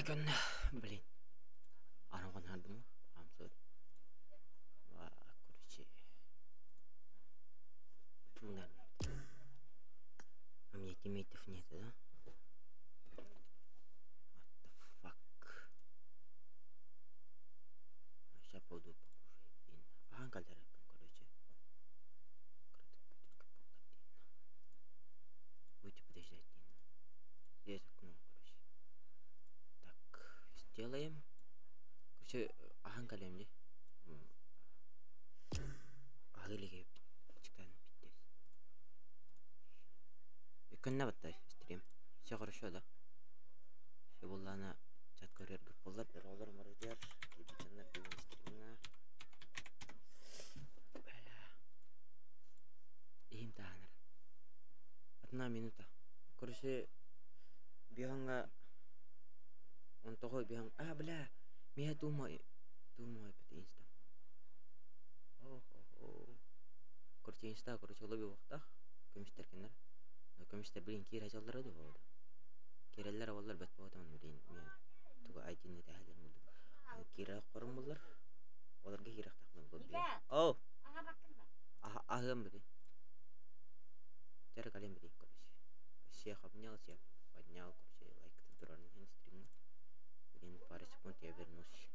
Kan блин. Аргон хандсан уу? Амсууд. Короче. Тунаа. У меня тиммейтов нет, да? What the fuck? Сейчас пойду покушаю, блин. Калдара, короче. Будете подождать, блин. Здесь окно, короче. Так, сделаем. Короче, калем, де. Агылиге чиктан биттес. Күнне баттай стрим. Все хорошо, да? Все буллана чат көрер көп болар. Бералар марадер. Дебитандар бүгін стримна. Ийм таанар. 1 минута. Короче, биханга он того бихан. Бля. Меня думай бит инста. Короче, инста, короче, лоби вакта. Комистер кеннер. Комистер блин кир хажаллар да болды. Киреллер боллар бет болдон блин. Мен туга айтыны тахалар болду. Кира корум боллар. Оларга кирак такман болду. Оу. Агам блин. Тер калем блин, короче. Всех обнял, всех поднял, короче, лайк натуральный стрим. Блин, пару секунд я вернусь.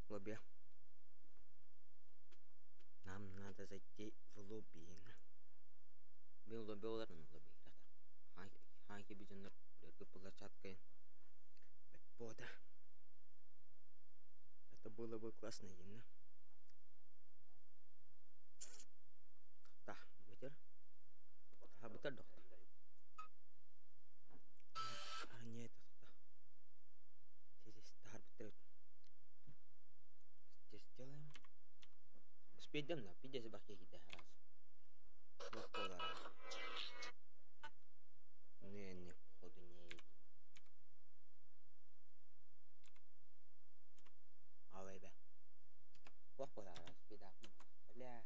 Лобби. Нам надо зайти в лобби. Мен лобби оларын лобби кирата. Ханки бизондар үрерге пулар чаткайын. Бәтпода. Это было бы классно, именно. Да, бытер. Да, бытер доктор. А нет, да. Здесь да, бытер. Здесь сделаем. Спидем на, пидя за баки гида раз. Вот полара. Не, походу не едем. Авай бе. Вот полара, спида. Бля.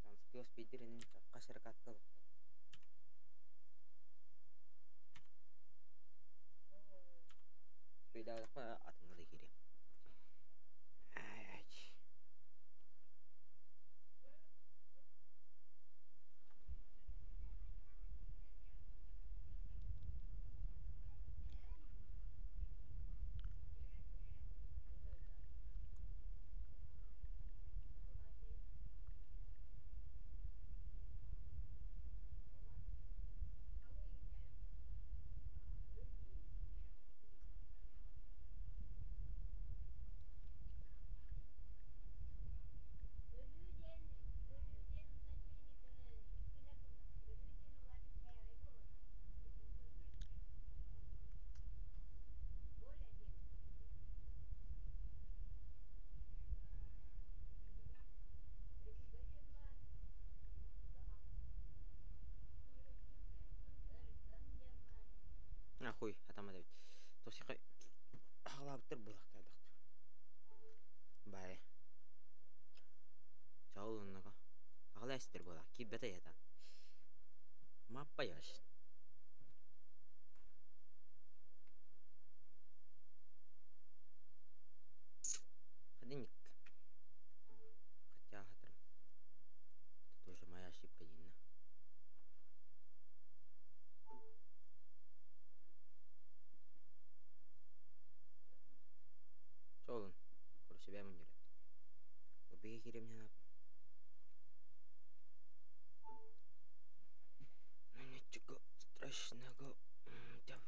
Там скилл спидерин кашар катка вот. Спида атымда кире. Ай. Ахуй, атамады бит. Тосиқай халаптыр булактай доктор. Бай. Чаулыннага. Аглайстыр була. Кибета ята. Маппа яш. Ходинник. Хотя хатрым. Это тоже моя ошибка, Дина. Чаулын. Короче, себя манерет. Убеги кирем не надо. Ну ничего страшного. Тяу.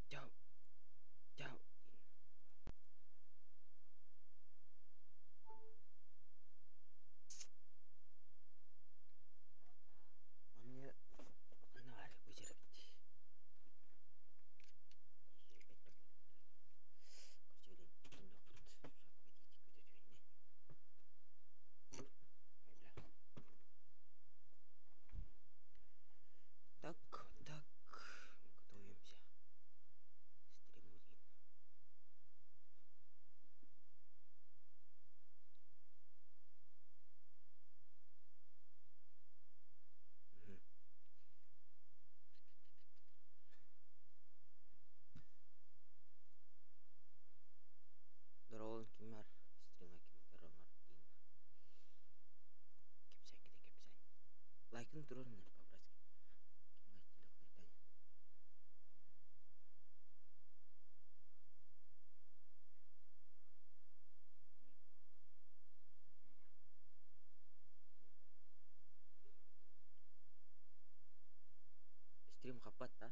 Тяу. А мне фонарик вытереть. Так, готовимся. Стримурин. Здорово, Кимар. Стрима Кимар Мартин. Кепсань. Лайкын турun по-братски. Стрим хапат, да?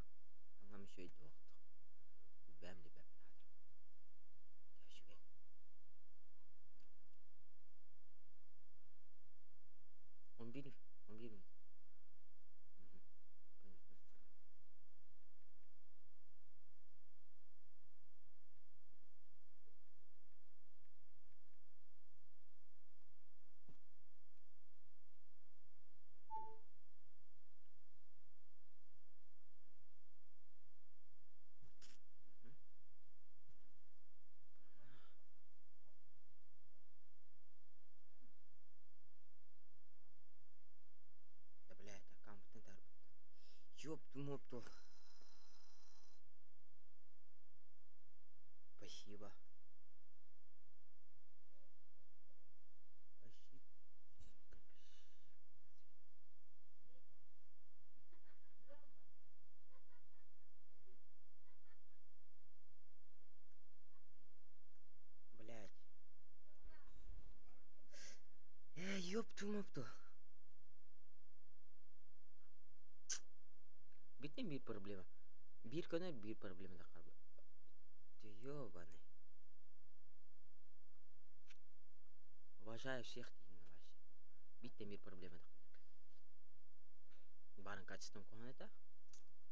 Аңам еще иди вақыт. Бәм де бәм надыр. Дәшуге. Он бир минут. Понятно. Да, блядь, аккаунтын тарбыт. Ёпту-мопту. Спасибо. Блядь. тумапты. Биттен bir проблема. Bir көне bir проблема да қалды. Ёбаный. Уважаю всех деймін вообще. Биттен bir проблема да қалды. Барын качеством комната.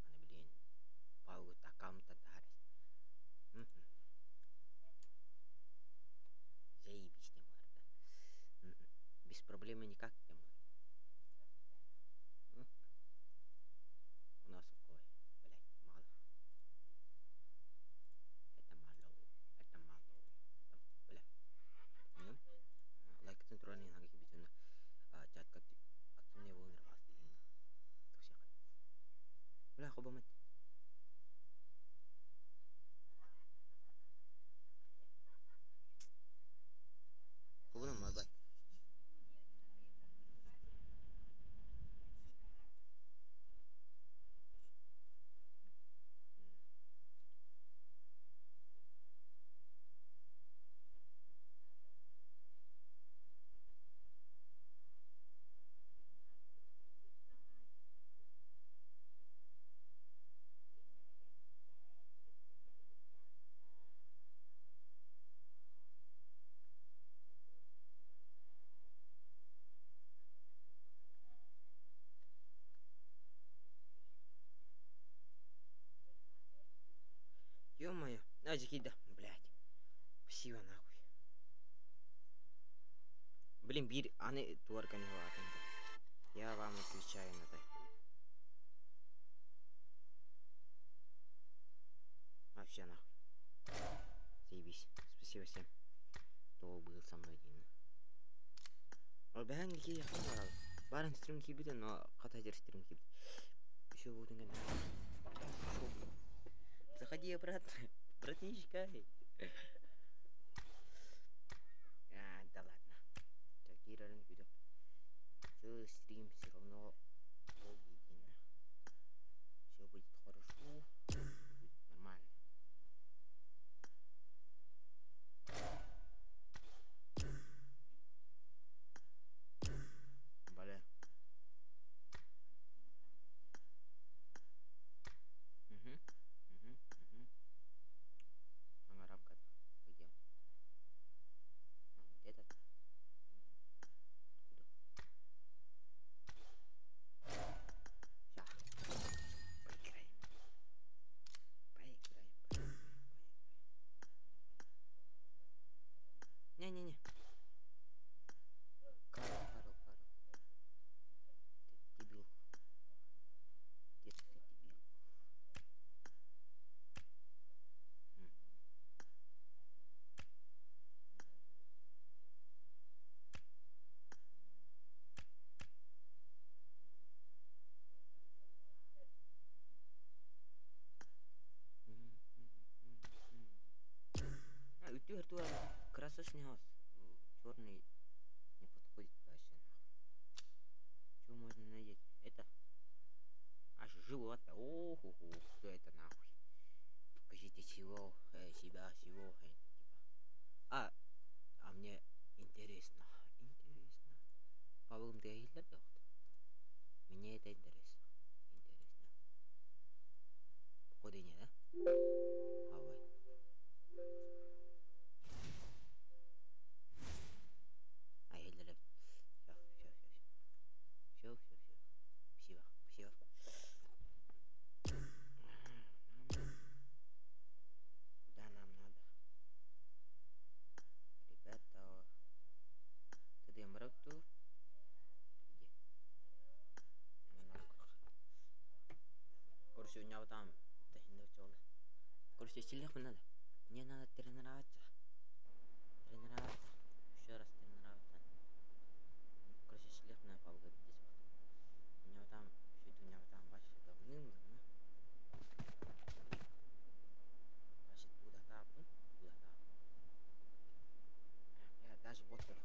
Аны блин. Паугут аккаунттан тахарас. Заебись тем да. Без проблемы никак тем. У нас такое, блядь, мало. Это мало. Это мало. Это, бля. Лайк центральный на какие битвы. Чат как активные волны рвасты. Бля, хоба мать. Хоба мать, бать. Ё-моё, Азикида, блядь. Спасибо нахуй. Блин, бир, аны туарка не хватит. Я вам отвечаю на это. Вообще нахуй. Заебись. Спасибо всем, кто был со мной. Бәһәң ки яхтар. Барын стрим кибит, но катайдер стрим кибит. Еще вот иногда. Заходи обратно. Братишка. Да ладно. Такие ролик видео. Все стрим все равно видно. Все будет хорошо. Будет нормально. Бля. Рамка. Пойдем. Вот этот. Не-не-не. Карл. Ты дебил. Где ты дебил? Артур красочный глаз. Черный не подходит вообще. Что можно надеть? Это аж живот. Оху, кто это нахуй? Покажите чего, себя, всего. Типа. А мне интересно. Павлом ты гитлер доктор? Мне это интересно. Походу не, да? Давай. Все. Куда нам надо? Ребята, ты мракту? Короче, у меня вот там короче, сильных надо. Мне надо тренироваться. Еще раз тренироваться. Короче, сильных надо полгода здесь. У меня там, у меня там вообще говным. Вообще туда-то. Я даже вот туда.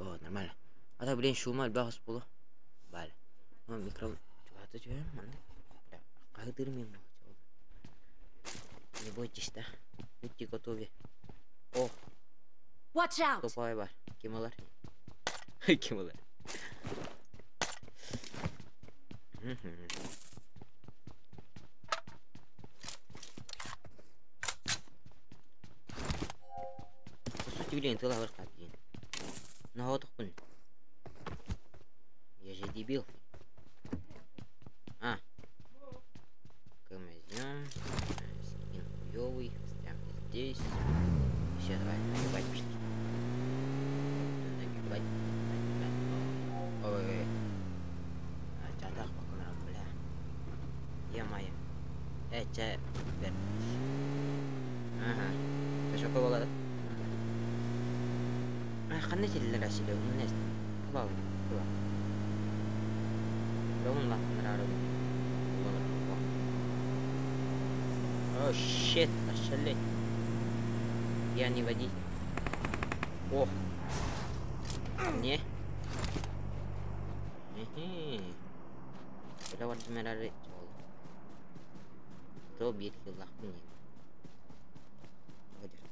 О, нормально. А так, блин, шума бахас было. Вale. Ну, микро... Чего-то чуем, манда. Да, кагдырмин было. Не бойтесь, да? Будьте готовы. О! Watch out! Топай бар. Кем алар? Кем алар? По сути, блин, ты лавр один. Но вот он. Я же дебил. А. Возьмем. Скин хуёвый. Ставим здесь. Все, давай, нагибать пошли. Нагибать. Ой. Чатах поконам, бля. Е-мое. Чай. Ага. Пошёл болады. Қандай телелер әсілі? Оны нәсті? Құлау. Бұлың лақтың рары. О, щит, ошалеть. Я не водитель. О. Не. Udah warna merah deh, coba. Tuh biar hilang nih. Wajar.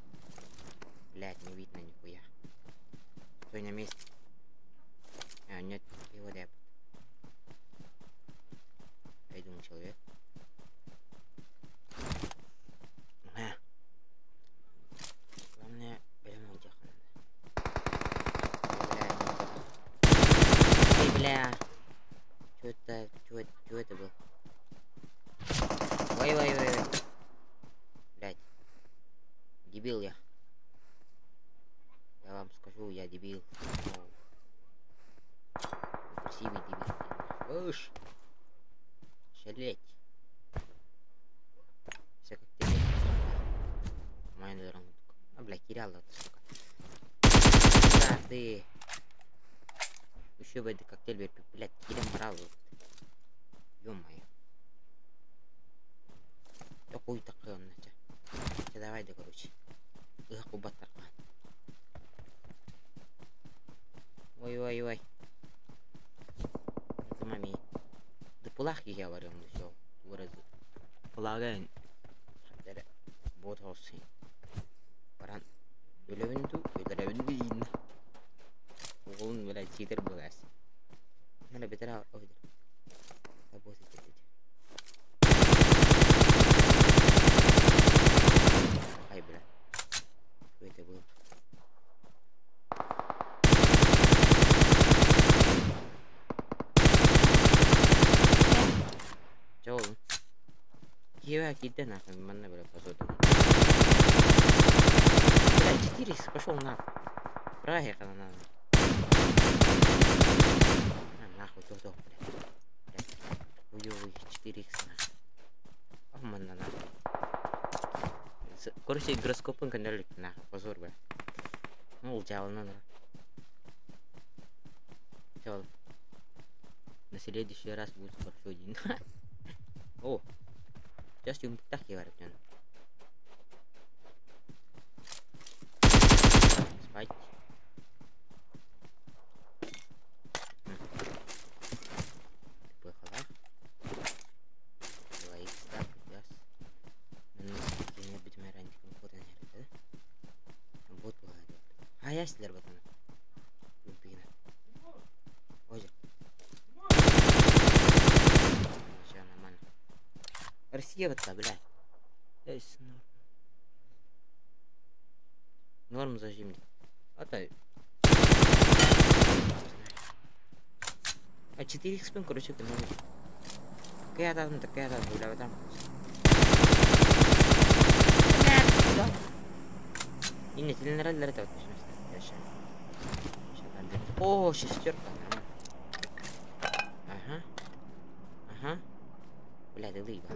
Блядь, не видно нихуя. Стой на месте. А, нет, его дэп. Я думаю, человек. Главное, прямо утеха надо. Эй, бля. Чё это было? Ой. Блядь. Дебил я. Я вам скажу, я дебил. Красивый дебил. Уж. Шалеть. Все как ты. Моя дорога. А, бля, киряла ты, сука. Да, ты. Еще бы это коктейль выпил. Блядь, киря морал. Ё-моё. Такой такой он на тебя. Давай, да, короче. Их убатар. Ой. Это мами. Да пулахи я говорю, ну все. Выразы. Полагаю. Хотя вот хосы. Паран. Өлевинду, өлевинду. Угол, блядь, читер был ас. Надо бетера, ой. Работать теперь. Ай, бля. Что это было? Чего? Киева кида нахуй, манна, бля, позода. Бля, 4 пошел нахуй. Проехал надо. Нахуй, то, бля. Хуёвый 4х нахуй. Манна нахуй. Короче, гироскопын кандалик нахуй, позор, бля. Ну, жабыл надо. Чего? На следующий раз будет хорошо один. О, сейчас юм так я говорю. Спать. Поехала. Двоих так, яс. Не будем ранить кому-то, да? Вот бывает. А я сидел в этом. Люпина. Озеро. Все нормально. Россия вот-то, блядь. Норм зажим. Это. А 4х спин, короче, это новый. Какая там, бля, там. Да. И не теленраллер это вот сейчас. О, шестерка. Ага. Бля, ты лыба.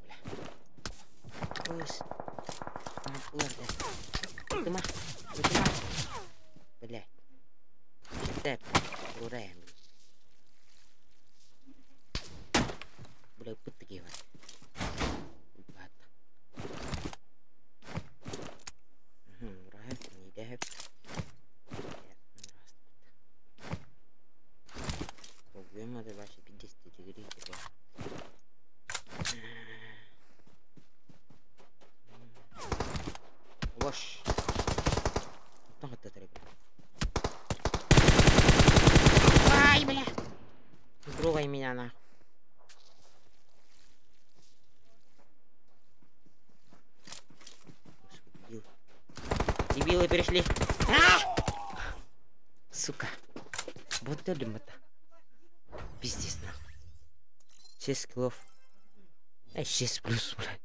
Бля. Ось. Тыма. Бля. Читай. Ураем. Бля, пытки вот. Оттан хатта тарай. Ай, бля. Трогай меня нахуй. Дебилы перешли. Сука. Вот это лимата. Пиздец нахуй. 6 килов. 6 плюс, блядь.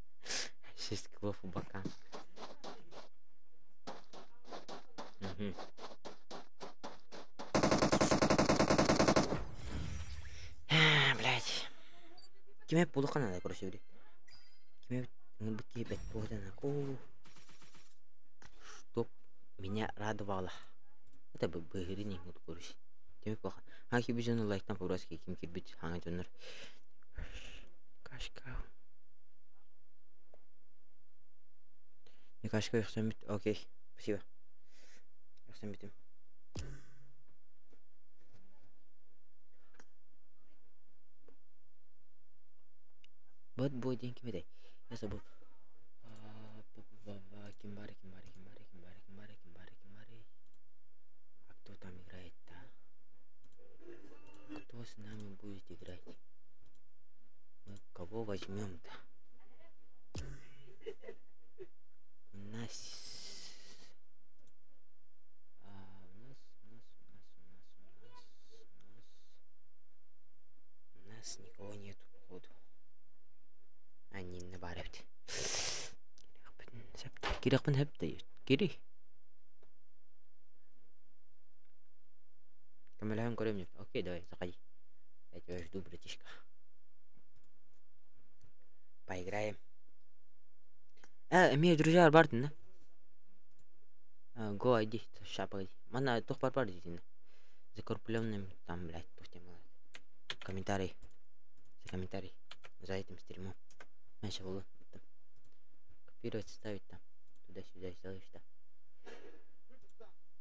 6 килов у бока. Угу. Блядь. Кеме пулука надо, короче, блядь. Кеме ныбыки бет повода. Чтоб меня радовало. Это бы не вот, короче. Кеме плохо. Хаки бежаны лайктан по-братски, кем кирбить, ханга тонер. Кашка. Не кашка, я сам. Окей. Спасибо. Я сам битым. Вот бой день кем-то. Я забыл. Кимбари. А кто там играет-то? Кто с нами будет играть? Мы кого возьмем-то? У нас никого нету, походу. Они набарят. Кирахпен хэп дают. Кири. Камеляем коремнев. Окей, давай, заходи. Я тебя жду, братишка. Поиграем. Имею друзья Бартон, да? Го, иди, ща, погоди. Мана, тух парпар иди, закорпленным там, блядь, пустим. Комментарий. За комментарий. За этим стримом. Знаешь, было. Копировать, ставить там. Туда-сюда сделаешь, да.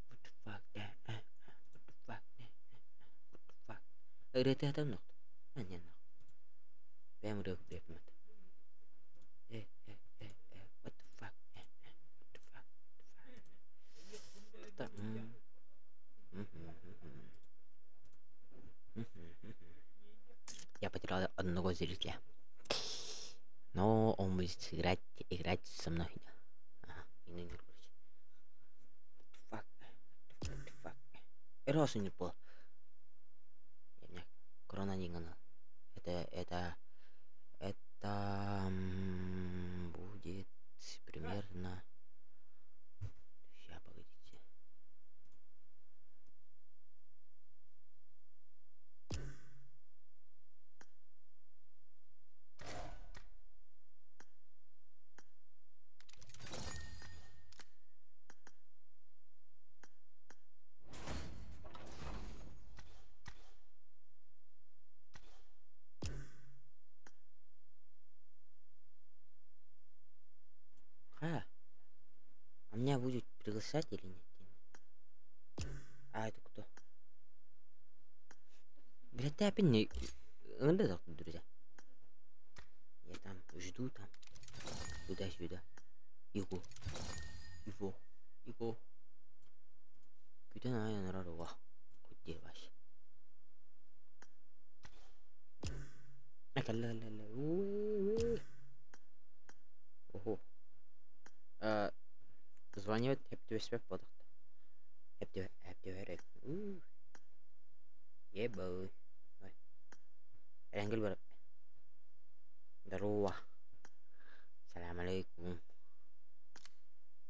What the fuck, what the fuck, what the fuck. Это там нахуй. Не, нахуй. Прям рёк, блядь, мат. What the fuck, what the fuck. Я потерял одного зрителя. Но он будет играть со мной. Ага, и на нее, короче. What the fuck. Раз не было. У меня корона не гнала. Это будет примерно... Сейчас, погодите. А меня будет приглашать или нет? А это кто? Блядь, ты опять не... Надо, друзья. Я там жду там. Туда-сюда. Его. Куда на рарова? Куда ваш? Ого. Звонит, я себя подох. Эптивер. Ебой. Рангел бар. Здорово. Салам алейкум.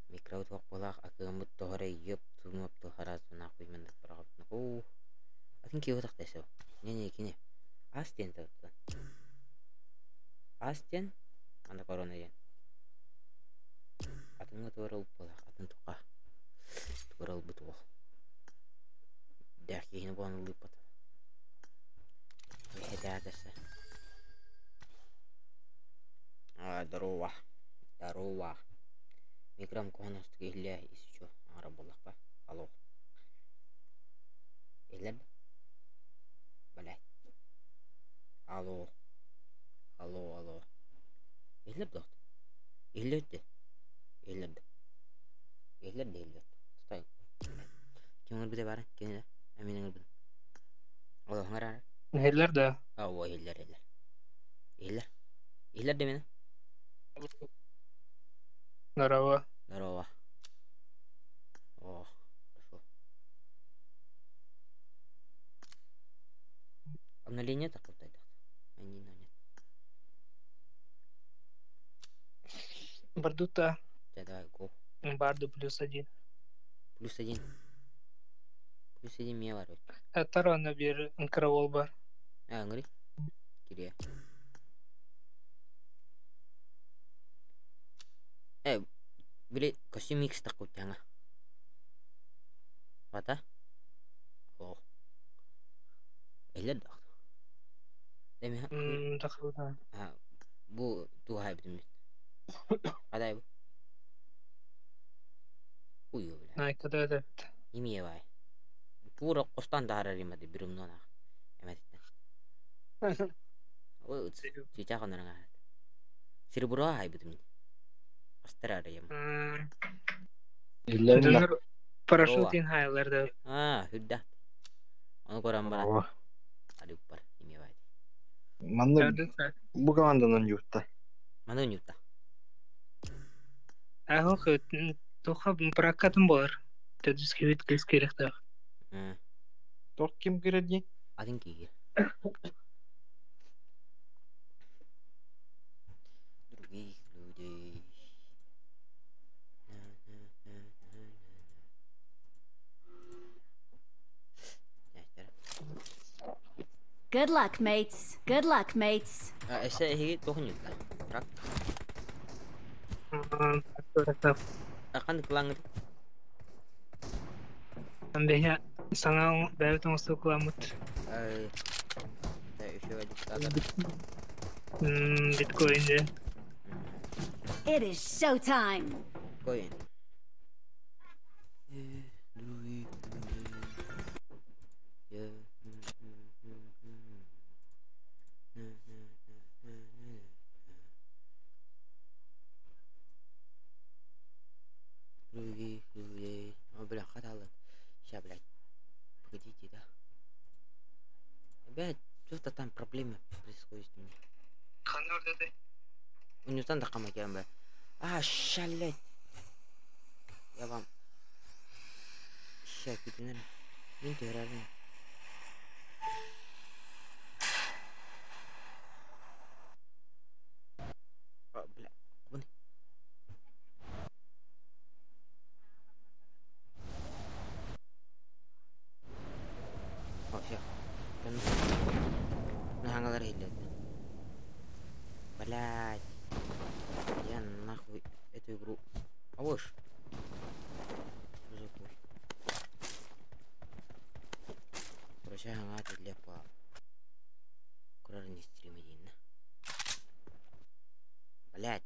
Микрофон тоқпалақ акымыт тоғыры еп тумып тоғарасы нахуй мендік бірағып. Атын кеу тақтайсау. Не, кене. Астен тауттан. Астен? Анда корона ден. Атыңы туырыл болақ. Атын тұқа. Туырыл бұтуға. Дәқ кейіні болан ұлып бұты. Ехеті атасы. Здорово. Микром конуст гелия еще арабулах ба. Алло. Элеб. Блядь. Алло. Элеб дот. Элеб. Стой. Kimin bir de var gene de. Eminim bir. O da hangar. Neler de. O iller. İller. İller de mi? Здорово. Здорово. О, хорошо. Обновление так вот это. Они на нет. Бардута. Да, давай, го. Барду +1. +1. +1 мне var. Тарана bir караул бар. Аңгри. Кирия. Били костюм микс такой тяга. Бата? О. Элер да. Деми. Дахуда. Bu tu hayb demiş. Aday bu. Uyuyor bile. Най kada da. Yemiye vay. Pura kostan da harar yemedi birim nona. Emet. O cica kanara ngat. Sirburo hayb demiş. Astara arayım. Dönür paraşutin hayallarda. Hüdda. Onu koran bana. Bravo. Hadi upar. Yemiye vay. Manda bu komandanın yurtta. Mana nyuta. Ahok toha прокатым бар. Тәдискә кез керек та. Tok kim giredi? Adın ki. Других людей. Good luck, mates. Good luck, mates. Ese higi tohun yuta. Rak. Akan kelang itu. Андайя санаң бәлтен сукламыт. Saya еще один кадр. Биткоин де. It is showtime. Коин. Бля, хатало. Ща, блядь. Погодите, да. Опять что-то там проблемы происходят с ним. У него там такая макияма. Шалять. Я вам. Ща, кидинер. Минты грали. Бля. Вон. Все. Нахангалар хилет. Блядь. Я нахуй эту игру. Авош. Короче, хангат для по. Курар не стрим один. Блядь.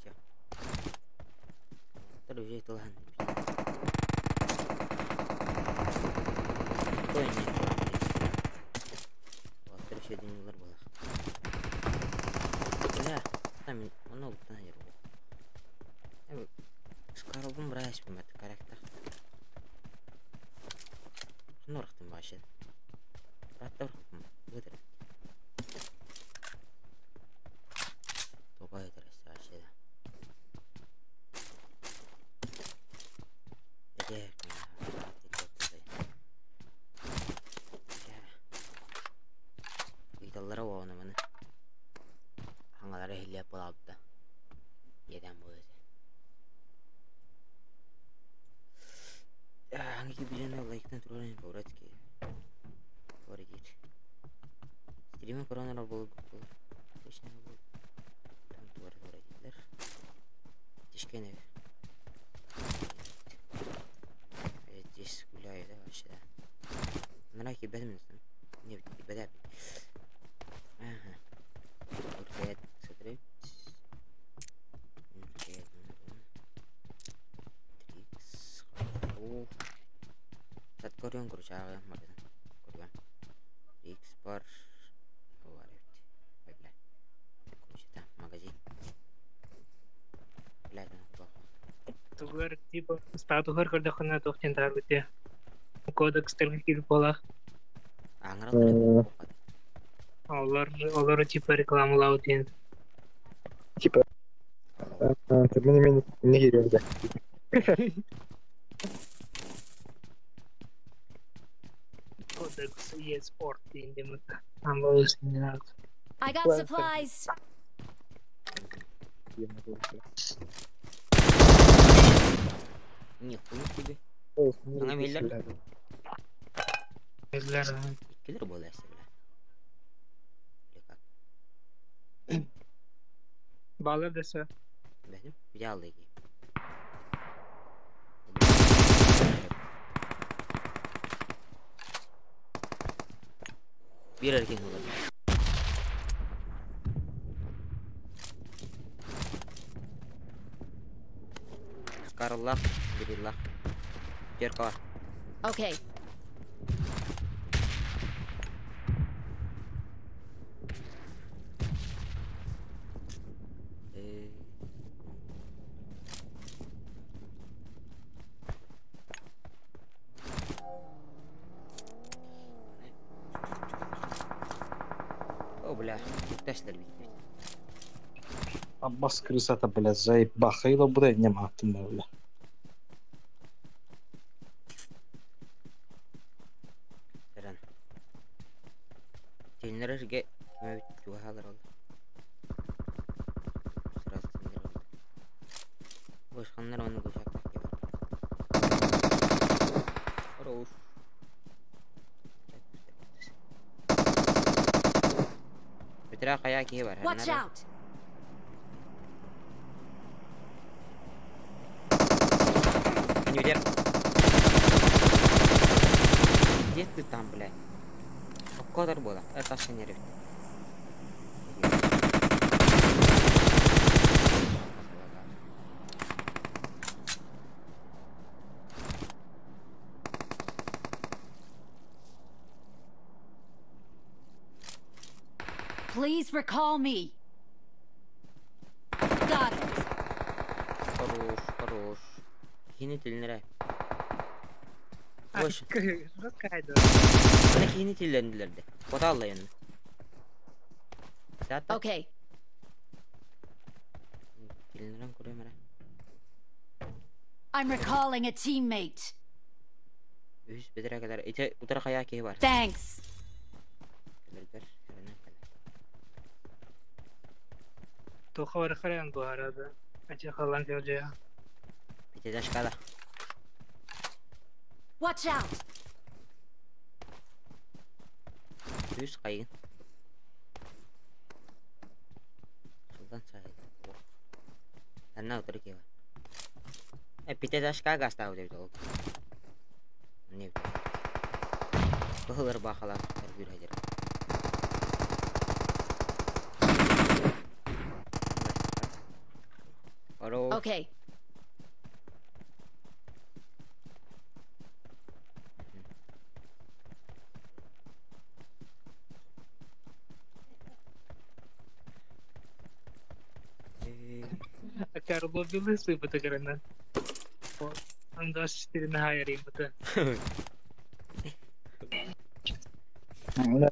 Все. Тогда уже это ладно. Коин не вот, короче, один удар был. Бля, там много тоннеров. С коробом брать, это корректно. Норх ты вообще. Раттар вытер. Тупая это вообще. Видаллары оғаны мұны. Хаңалары хиллеп болабыда. Еден болды. Хаңеки білені лайктан тұрғанын Павратский. Павратский. Стримі короналар болып бұл. Точно бұл. Там туар Павратийлер. Тишкен ев. Здесь гуляю, да, вообще, да. Нараки бәдімінсің. Не бітті, бәдәп. Ага. Уркаят смотреть. Трикс. Хорошо. Сад корyon короче, ага, магазин. Корyon. Трикс бар. Говорит. Ой, бля. Короче, там, магазин. Блядь, ну, плохо. Тугар типа статухар көрдөкөнө токтен тарбыте. Кодекстерге кирип болак. Аңыралар. Олар типа рекламалау дейін. Типа, мен не керемді. Кодекс e-sport дейін демек. Ама өсінен ағыз. I got supplies. Не, хуй тебе. Аңа мейлер? Өзлер Иккилер бол әсе белә. Или как? балар десе. Бәдем, ялыги. Bir erken olur. Skarallah, birillah. Cerka var. Okay. О, бля, тестер бит. Аббас крысата, бля, заебахайла, бля, не маттым, бля. Терен. Тенлерге мөт juhalар алды. Сразу тенлер алды. Башканнар аны көчактак кебар. Хорош. Бетера кая кебар. Watch out. Нюдер. Где ты там, блядь? Кодер было. Это сенерив. Please recall me. Got it. Хорош. Кини тилнере. Boş. Раскайда. Bana kini tillendilerdi. Koda alla yanına. Zaten. Okay. Tilneren kuruyor mera. I'm recalling a teammate. Üst bedere kadar. İte utara kaya ki var. Thanks. Gelber. Herine kadar. Тоха вархарян bu arada. Açık alan göreceğim. Bite de şkala. Watch out. Üst kayın. Soldan sağa. Sen ne utara ki var. Bite de şkala gasta ödevde oldu. Ne ödevde? Doğular bakalar. Her bir hacer. Oro. Okay. Карло билысы bu tekrardan. Anda asistini hayırayım bu da. Ne?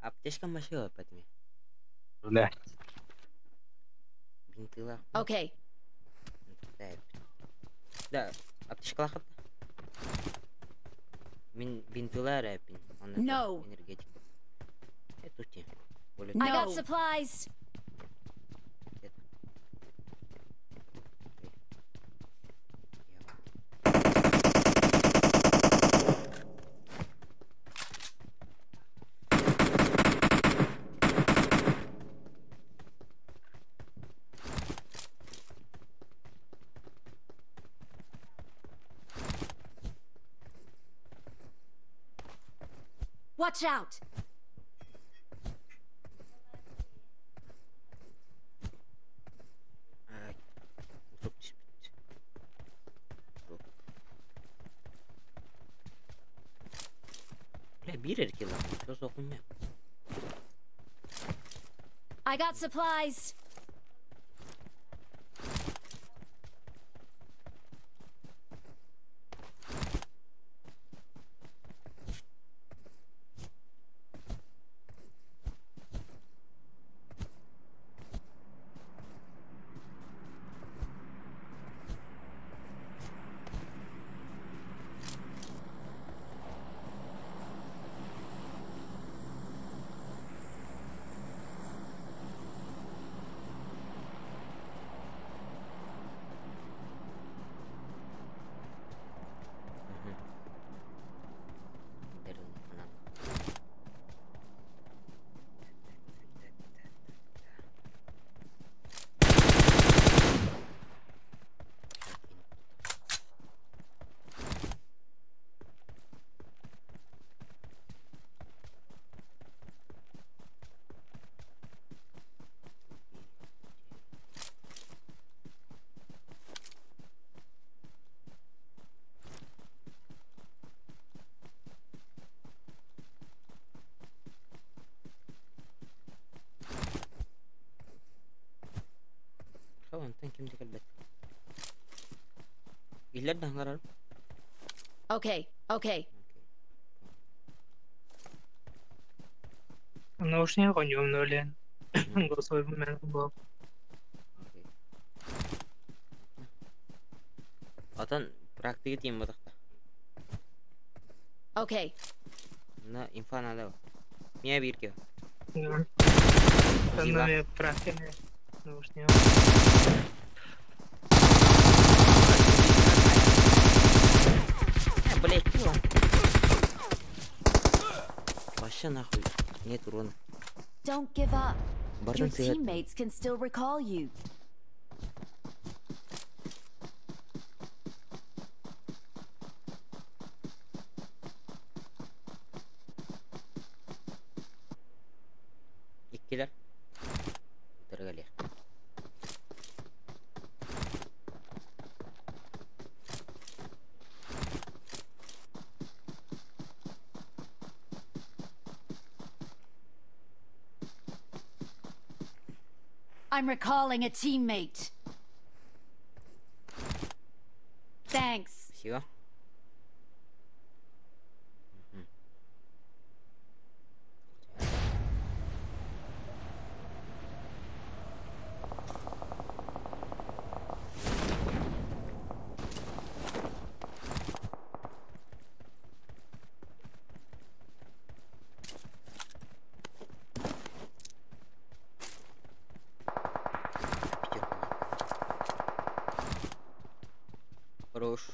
Apteşkan başı var patimi. Bля. Бинтыла. Okay. Да, аптечкалар хат. Мин бинтыла рэпин. No. Энергетик. Это те. I got supplies. Watch out. Bir erkeği lan. Söz okumuyor. I got supplies. Kimdik elbette. İller de hangar. Okay, okay. Наушника коньем нолен. Голосовой момент был. Atan praktiki tiyim batakta. Okay. Na infan ada. Mia bir kyo. Там практики наушника. Блять, чего? Вообще нахуй. Нет урона. Don't give up. Your Бардан сыграть. teammates can still recall you. İkkiler. Tırgılı. I'm recalling a teammate. Thanks. Все. Хорош.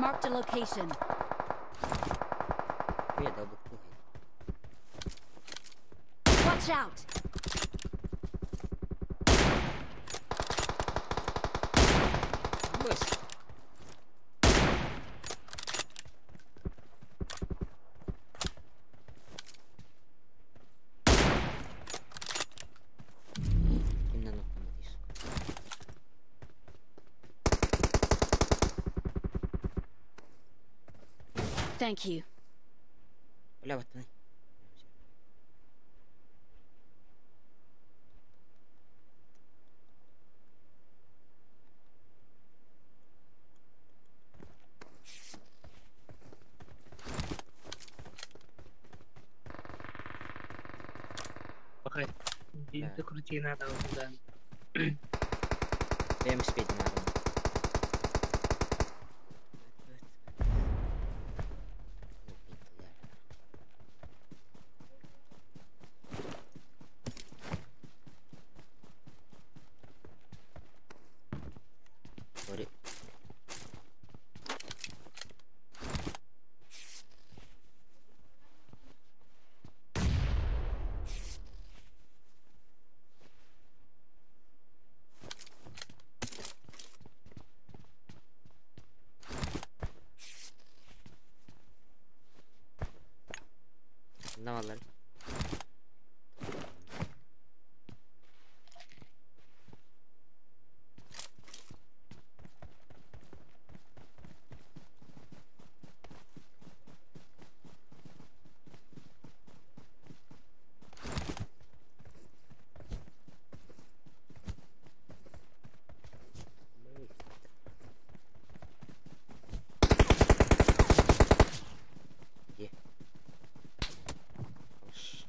Marked a location. Beda buktu. Watch out. Bas. Kimden noktamadayız? Thank you. Öyle battı. Окей. Бинты крути надо да. Benim speed'im var. Sorry. Ne var lan? Ye. Hoş.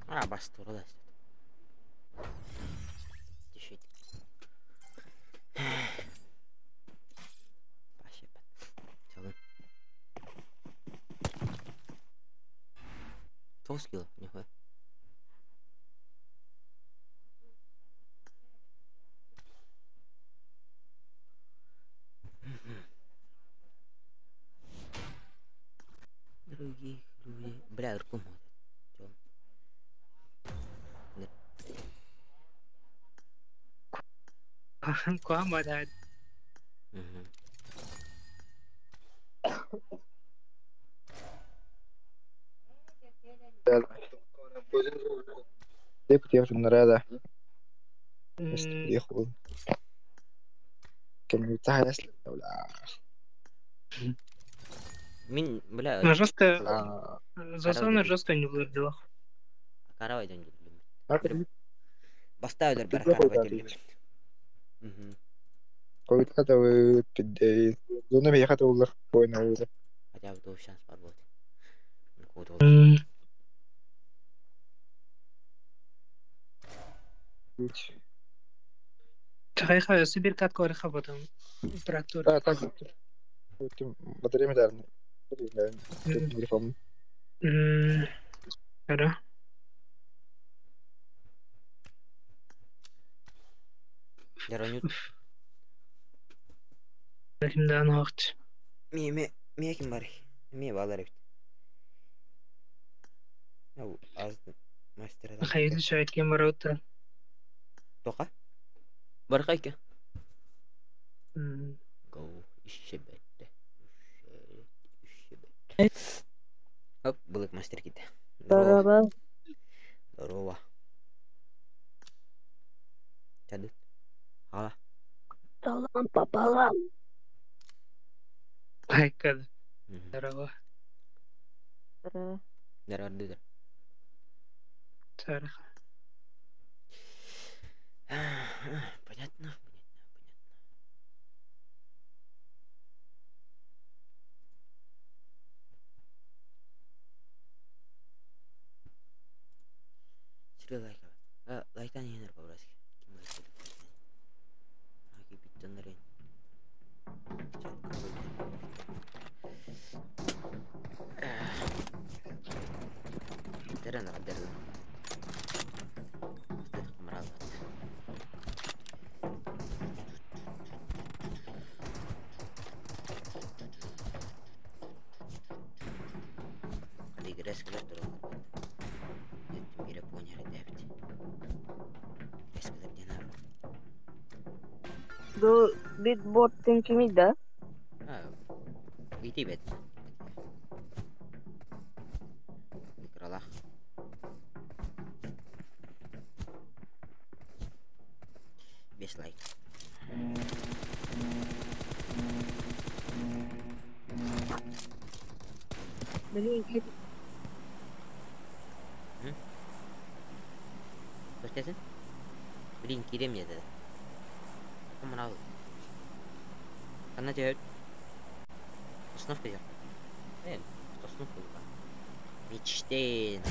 А, bastı orada işte. Düşün. Baş yapın. Çalın. 9 kilo. Нихуя. Бля, ыркым вот. Куама да. Где приехал на рада? Приехал. Кем тахай асли вلا. Мин, бля, Жестко, зазона жестко не владела. каравай ден жүрлüm. Акыры Бастайлар бар Тилде каравай койду жүрлüm. койда да тидде. Зона бияхата улар ойнауды. Хотя бы то шанс бар вот. Чайха Сибирь кат кори хабатам. Трактор. Да, так. Батарея дарны. Телефон. Ара. Яронют. Kimden hakt. Мие ким бар? Мие балар бит. Ау, аз мастер адам. Hayırlı şahit kim var orada? Тока? Бар кайка. Hmm. Гоу, ишебетте. Оп, былык мастер киде. Здорово. Здорово. Чадык. Ала. Салам пополам. Haykal. Здорово. Здорово. Цараха. Понятно. Сири лайка. Лайтан енер побраски. Ким лайк. Аки биттенерин. Терен радер. Мрал. Играть когда дорого. Это мира поняли, Дэвид. Играть когда где надо. До битбот тинчимида. Иди бет. Микролах. Без лайк. Блин, Көрсетесің? Блин, кирем деді. Мынау. Қана жауып. Установка жоқ. Установка жоқ. Мечтен.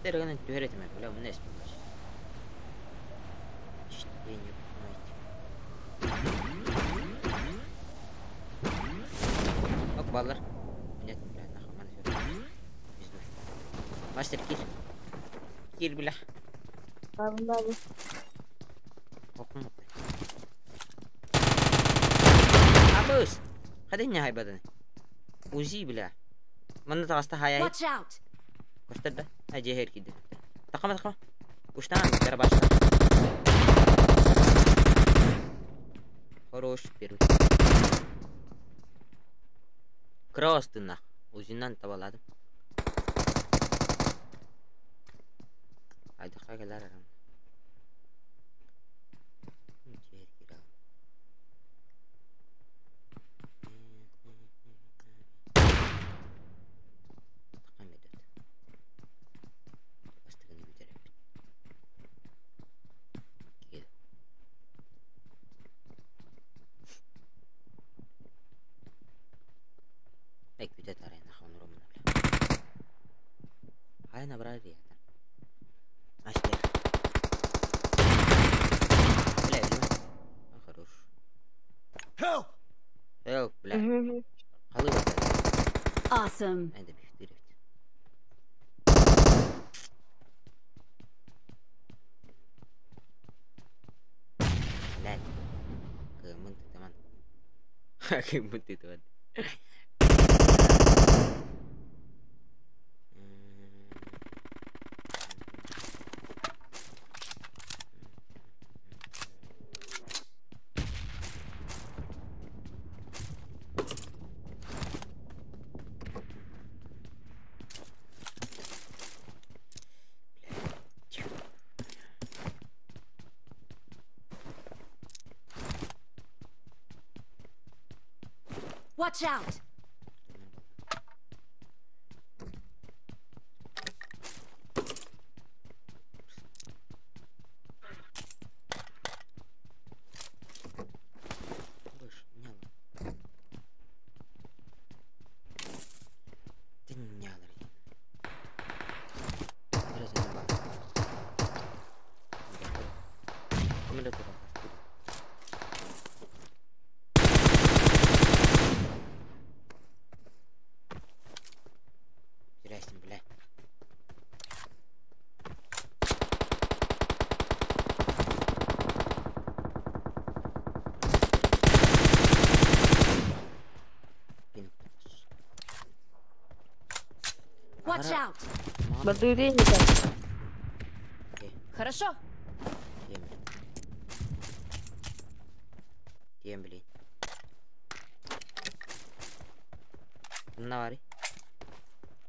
Терген төретеме, бля, мына еспен баш. Мечтен не понимаете. Ок, баллар. Нет, бля, нахуй, мана сюда. Мастер, кир, бля. Погнали. Оқым. Абыс. Қадай не хайбаданы? Узи, бля. Мында тағаста хаяй. Watch out! Көрсетер да? Әже хер киді. Тақама. Уштан, бәрі башта. Хорош, первый. Кросты нах. Узиннан табаладым. Айдаққа келер арам. Жер кирал. Тақам едет. Бастығыны көтеріп. Кел. Ай, көтет арайын ақын ұрымын өлі. Айна бірар риядан. Мастер. Бля, өлі. Хорош. Help, бля. Қалы бата. Awesome. Айда бифтер ет. Бля. Кымын тұтаман. Pakai but itu kan. Watch out! Bos, nyala. Nyala. Terus nyala. Kamu udah berapa? Jelasin belah. Watch out! Berdiri kita. Хорошо. Diam beli. Nawari.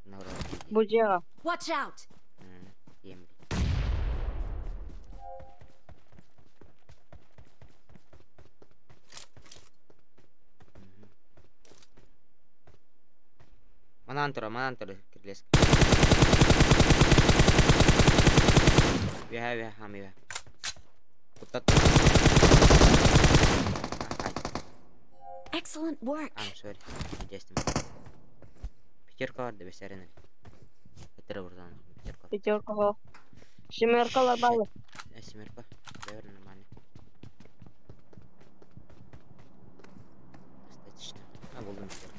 Nawari. Bujera. Watch out! Diam beli. Mana antar kirles. Biha hami biha. Putat. Excellent work. I'm sorry. Just picture card besar ini. Betul betul picture card. Picture ko. Shimerkalar balı. Esmer pa. Lever namanya. Достаточно. Buldum picture.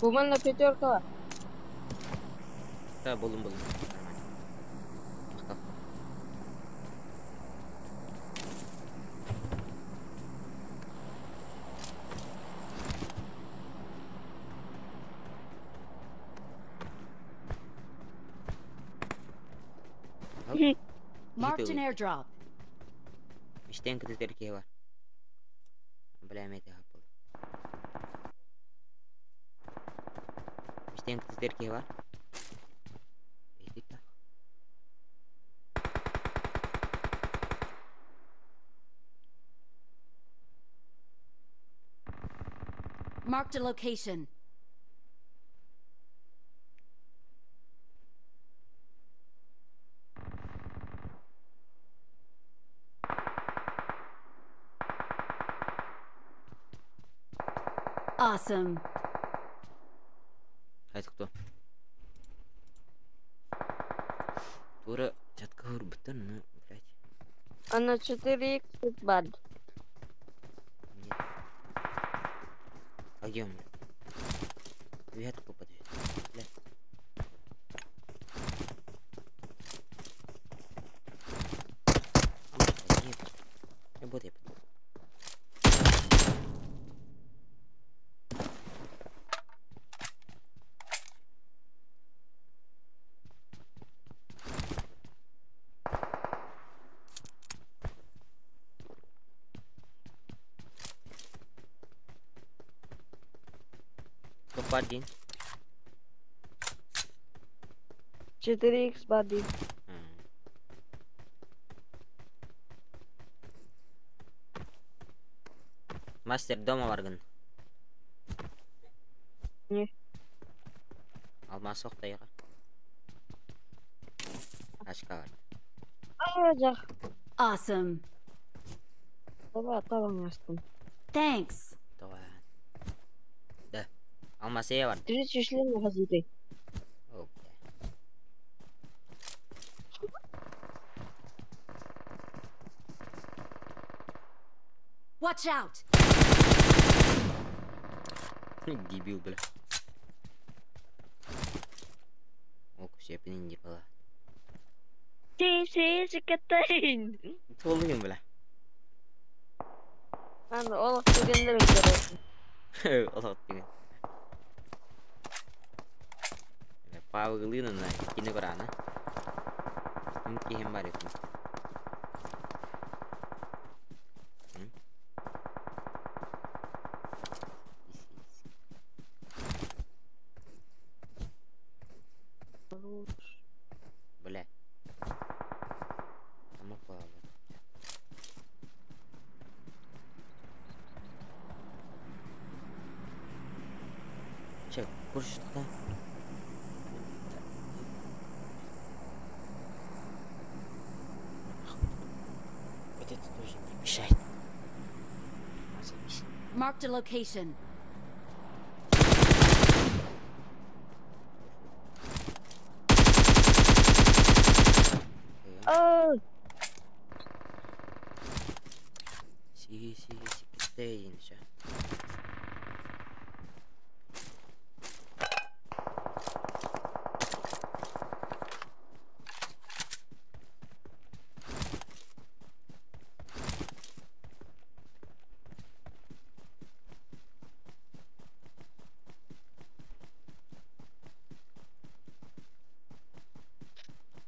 Bu bana picture ko. Buldum. Nормально. Mantap. Marked an airdrop. İşten kız erkeği var. Bilemedi hapıl. İşten kız erkeği var. Bekle. Marked a location. Awesome. Hadi кто? Тура чатка хурбатан, ну, блядь. А на 4х бад. Нет. А где он? Ветку подвет. Блядь. Нет. Работай. Один. 4х бады. Мастер дома варган. Не. Алмаз оқтайға. Ашқа бар. Алacak. Awesome. Baba tamam açtım. Thanks. Tuhan. Dah. Almasnya var. Diri çeşitli hazırdı. Oke. Watch out. Дебил, бля. Ок, siapin ini pala. Sisi seketain. Tolongin, bля. Ben de olak degenlerim olsun. Olot деген. Павылын на кинограна. Ким кем бар екен. Бля. Ama pahalı. Çek, kurşukta. Вот это тоже не мешает. Marked a location. Aa, Сиги, стоим сейчас.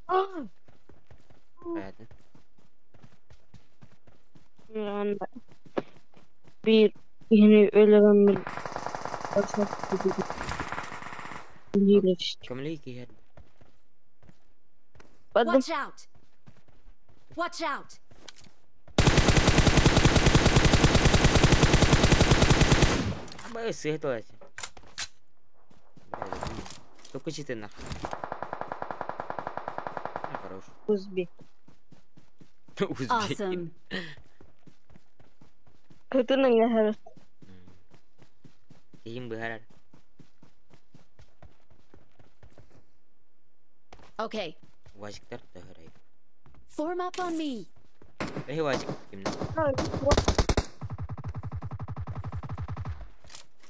aa. Понятно. Yani bir yeni ölen bir başak gibi bir işte. Кем лейки я? Badım. Watch out! Watch out! Абай светлать. Только читы на. Хорош. Uzbi. Awesome. Kötünün yaharı. Им бы гарар. Okay, Вазиктар да гарай. form up on me. Вазик кимна.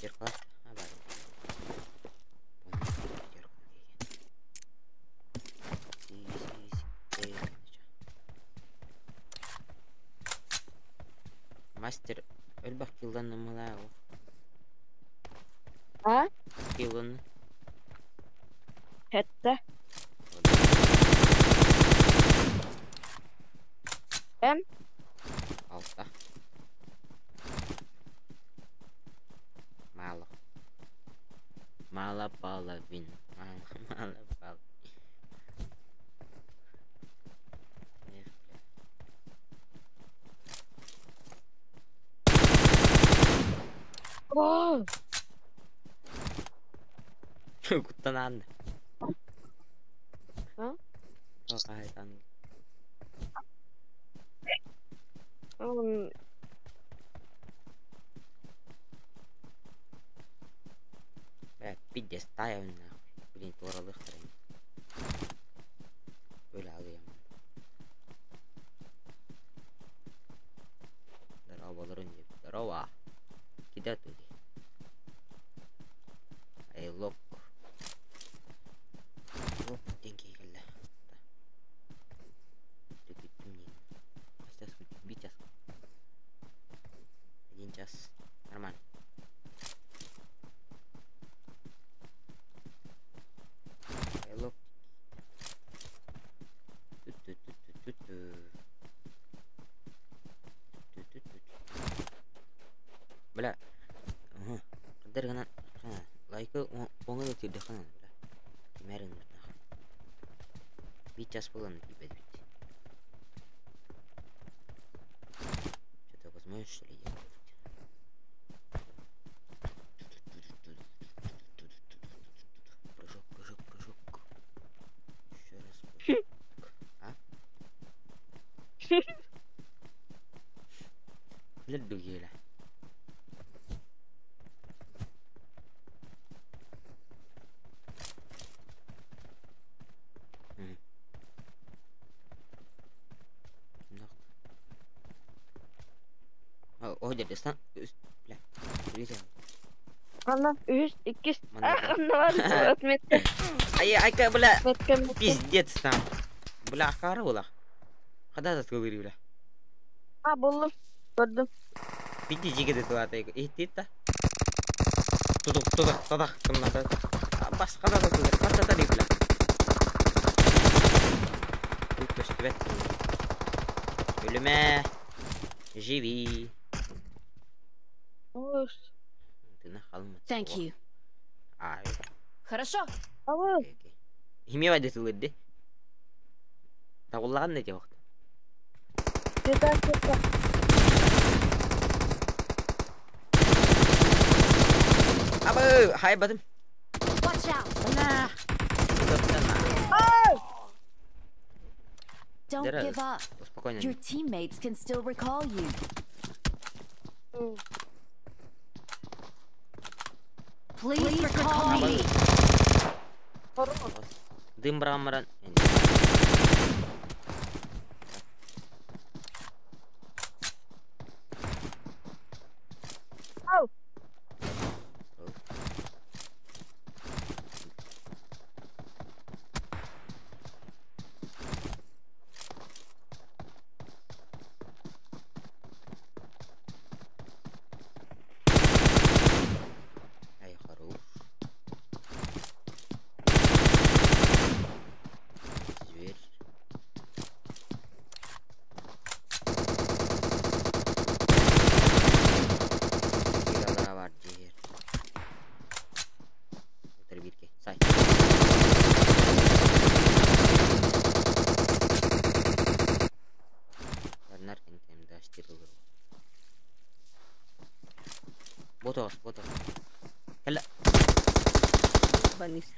Зеркало. Абай. Мастер ölbak yıldan numara o. Ha? Yıldan. Hatta. Ben Altta. Мало. Мало половин. Мало половин. Oo, Kutlanandı. Ha? O gayet anladım. oğlum Bak bir de style ne? Bilin doğralık tarayın. Böyle alıyorum. Darabaların gibi. Daraba. Gider dedi. Lock. Lock dengeyi geldi. Gittim yine. Kaç час? Bir час. 1 час. Нормально. Lock. Бля. Ага. Кадер гана. Лайка оңай өтеді қанан. Кемерін бұрна. 1 час болан бит. Что-то возможно, что ли, я? Прыжок. Еще раз. А? Леду геля. Oh jadi san, bля, видел? ana 3 2 Mana? ana var ötmekte. Ай, бля, Ötmekte. пиздец там. Бля, корола. Когда ты говорил, бля? Ha buldum. Gördüm. Piti jika itu atau itu tutup kemana pas kata tuh kata tadi bilang terus tiba ölüme jivi Авыз. тына kalmadı. Thank you. Ay. Хорошо. Авыз. Химия вадет улыды. Тагуллаган не жок. Жетер. Абы, хай бадым. Watch out. Ана. Don't Дера, give up. Спокойно. Your teammates can still recall you. Please recall me. Дым брамаран. Ау. Ай, хорош. Зверь. Kiralara var zehir. Otur bir ke. Say. Benar kan temda astırılır. Botos. Hela. Banis.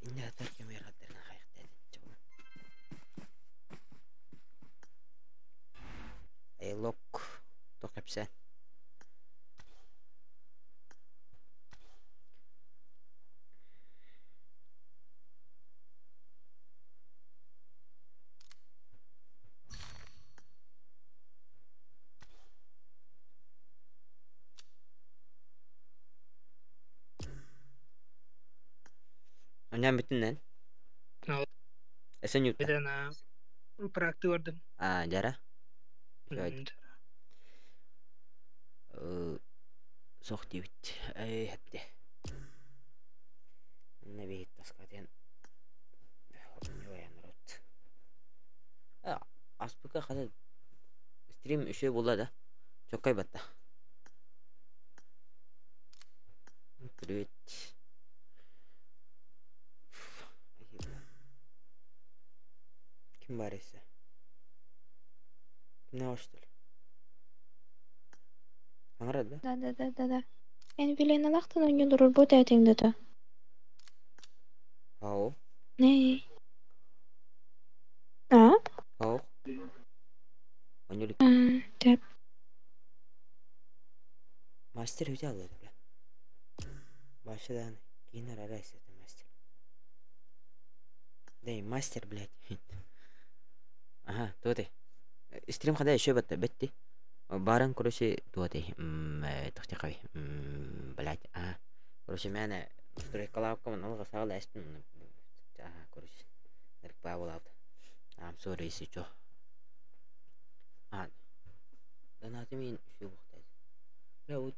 Ini atar kamera terna hayakta. Coba. Lock. Tok hepsi. Annem bütün lan. Al. Esen yurtta. Bir tane bıraktı vardım. Jara. Şöyle. Sok diyet. Hepti. Ne bir taskatın. Yoyanırot. Aspıka kadar stream işe bula da. Çok kaybattı. Evet. Kim var ise? Ne hoştur? Anladın? Да. Мен Вилена лахтан ойнолор орбот айтыңды да. Hao. Не. А? Hao. Oynuyor. Деп. Master hoca aldı bile. Başladan yine ara istedim master. Değil master блядь. Ага, توتي ستريم خدها شو بتي بارن كروشي توتي تختي قوي بلعت كروشي معنا ستوري كلاوكم من الله ساول اسبن كروشي نرك باول اوت سوري سيجو ده ناتمين شو وقت لو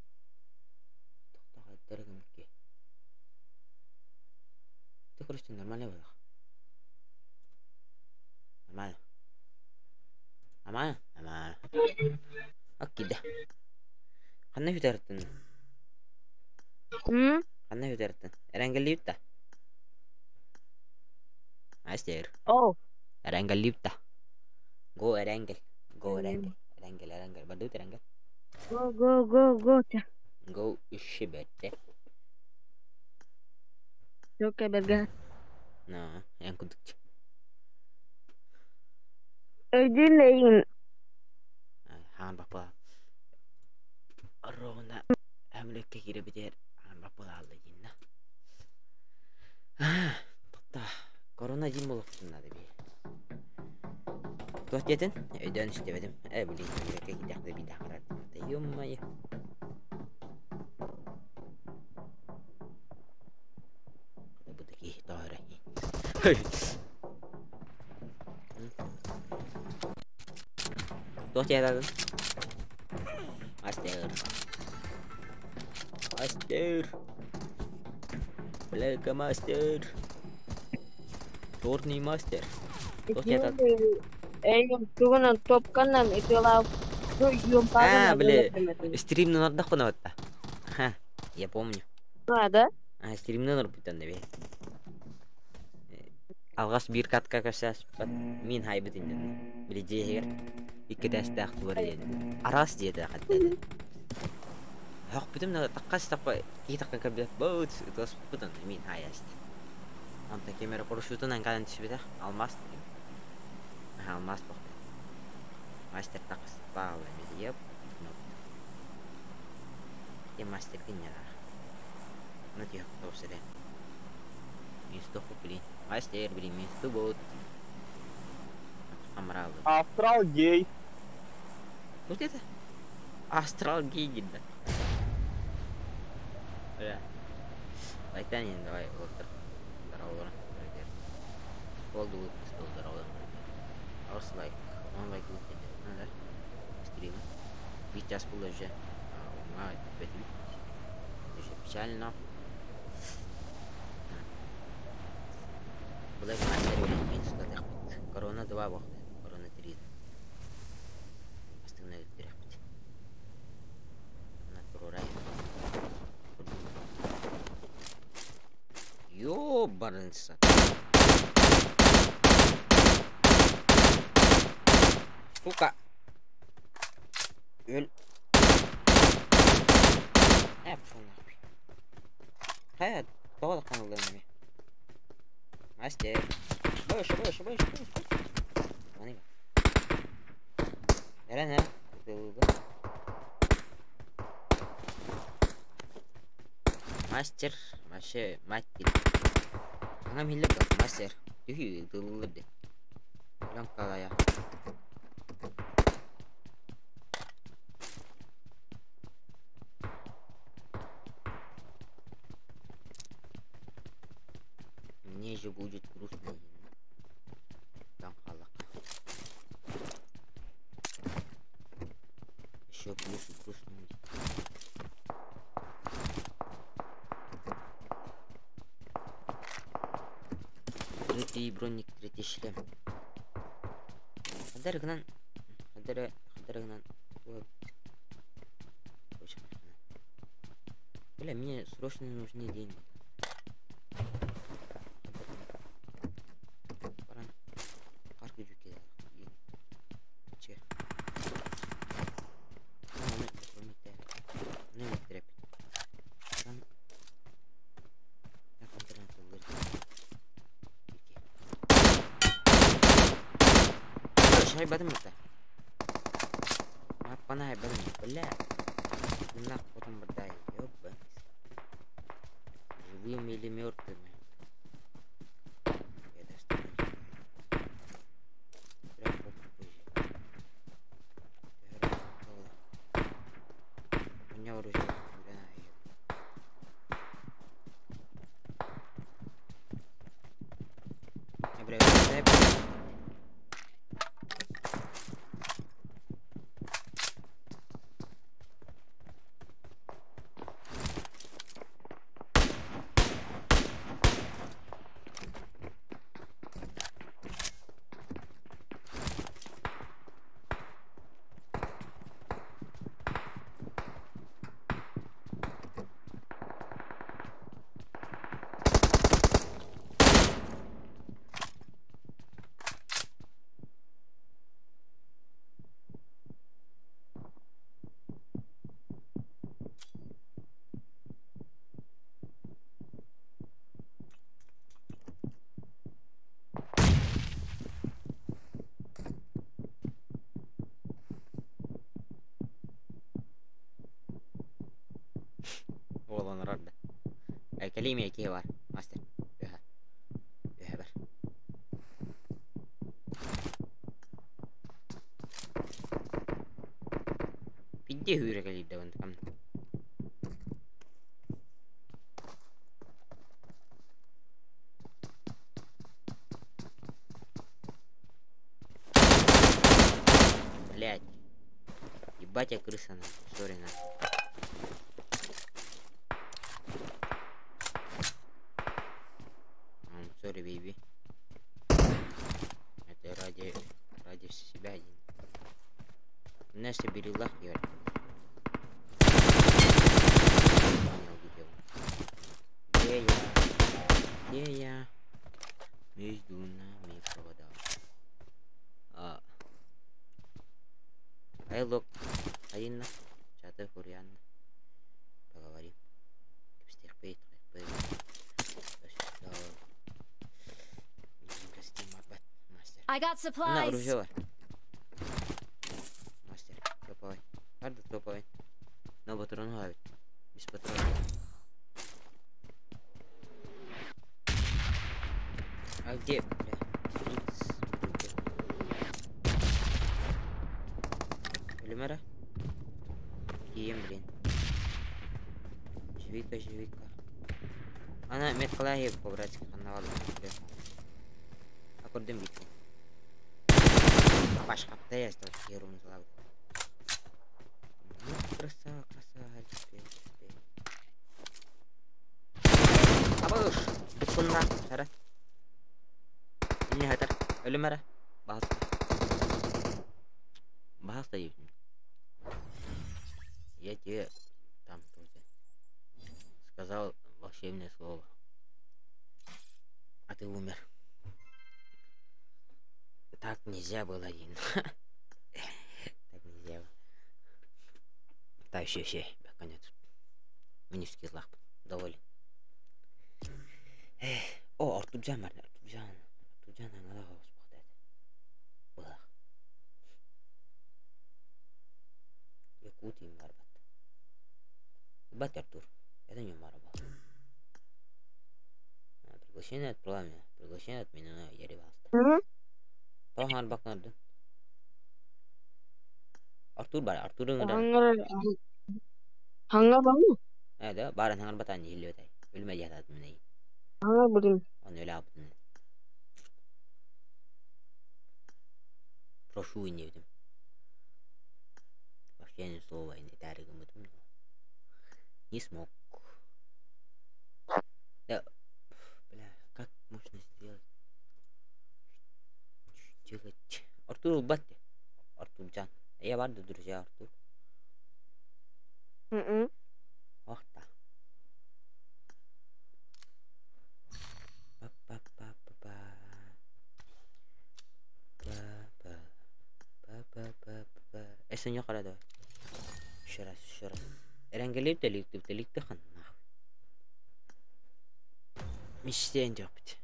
تختي درجة مكي تكروشي نورمال ولا نورمال Ama. Akide. Kanne hüdertin. Kanne hüdertin. Erengelli yutta. Aster. О. Erengelli yutta. Go erengel. Erengel. Badut erengel. Го. Go işi bette. Yok bergen. No, yang kuduk. Ödülleyin. Han bapa. Arona hamleke gire bider. Han bapa aldı yine. Totta. Korona jim buluktun adı bir. Tuat yetin? Öden istemedim. Bileyim hamleke gider de bir daha aradım. Yummayı. Bu da ki doğru. Тохти это. Мастер. Мастер. Блэка мастер. Черный мастер. Тохти это. Тугунан топканнан итилав. А, бля. Стримный надо хонаватта. Ха, я помню. Да? Стримный надо питан да бе. Алгас бир катка касас. Мин хайбетин. Бля жегер. Икки дастах бар еді. Арас деді хатта. Хақ бітім на таққас тақпа кейтаққа кәбді. Бөт ұтас бұтын мен хайаст. Онта кемері құрышутынан қадан түшбеді. Алмас. Алмас бұқты. Мастер таққас бағылы беді. Еп. Мастер кеннера. Оны тек тоқсы дәм. Мен стоқы білейін. Мастер білейін. Мен сты бұд. Амралы. Астрал гей. Вот это? Астрал гей да. Бля. Айтанин, давай, вот. Здорово. Олды выпуск, здорово. Арс лайк. Он лайк выпуск. Надо. Стрим. Сейчас положи. Ума, это печально. Блэк мастер или минус да. Корона 2 вахты. Корона 3. Остальное 3. Натурай. Ёбарынса. Сука. Öl. Ne yapıyorsun abi? Hayat. Doğal kanallarını. Master. Boş. Bana bak. Nere? Master. Mati. Anga millet bak master. Tühü dılılırdı. Lan kalaya. Мне же будет грустно. Там халак. Еще плюс грустно будет. Третий броник, третий шлем. Хадарыгнан. Бля, мне срочно нужны деньги. Haybadım mı? Bana haybadım mı? Bля. Нах потом бадай. Ёбаный. Живыми или мертвыми? Я достану. Прям попозже. У меня оружие. Oğlan arardı. Kelime 2 var. Master. Yöhe ver. Pidde hüyre gelip de ben. Блять. батя крыса на сори на. Sorry, baby. Это ради себя один. Настя берила я. Понял, где я? Между нами провода. Айлок, Аинна, чаты Хурианна. Поговорим. Стихпейт, I got На supplies. оружие var. Мастер, топовый. Harda топовый. Но патроны хавит. Без патронов. А где, бля? Лимера? Кием, блин. Живика. Она меткалахи по-братски канавала. Аккордем битву. Башкапта я стал херу назлав. Ну, красава, теперь. Абуш! Бутсунна, шарат. Ini hatar, Лимера. Bahas tadi. Я тебе там сказал волшебное слово, а ты умер. Так нельзя было, один. Так нельзя было. Так, все, конец. Минический злах. Доволен. О, Артурджан бар, Артурджан аңада қалыс бақтайды. Бұлақ. Якутием бар бат. Бат, Артур. Это не мара был. Приглашение от пламя. Приглашение от меня на Ереваста. Тоған бақнарды. Артур бар, Артурың ұдан. Хаңа баңы? Да, барын хаңар батан елі өтай. Өлме жатады міней. Хаңа бұдым. Он өлі абытын. Прошу и не видим. Вообще не слово и не тариком будем. Не смог. Да, бля, как можно сделать? Делать? Артур Батти. Артурджан. Я варду, друзья, Артур. Ох да. Эсен yok arada. Şurası. Erengeleyip de likte kan. Mişten yok bit.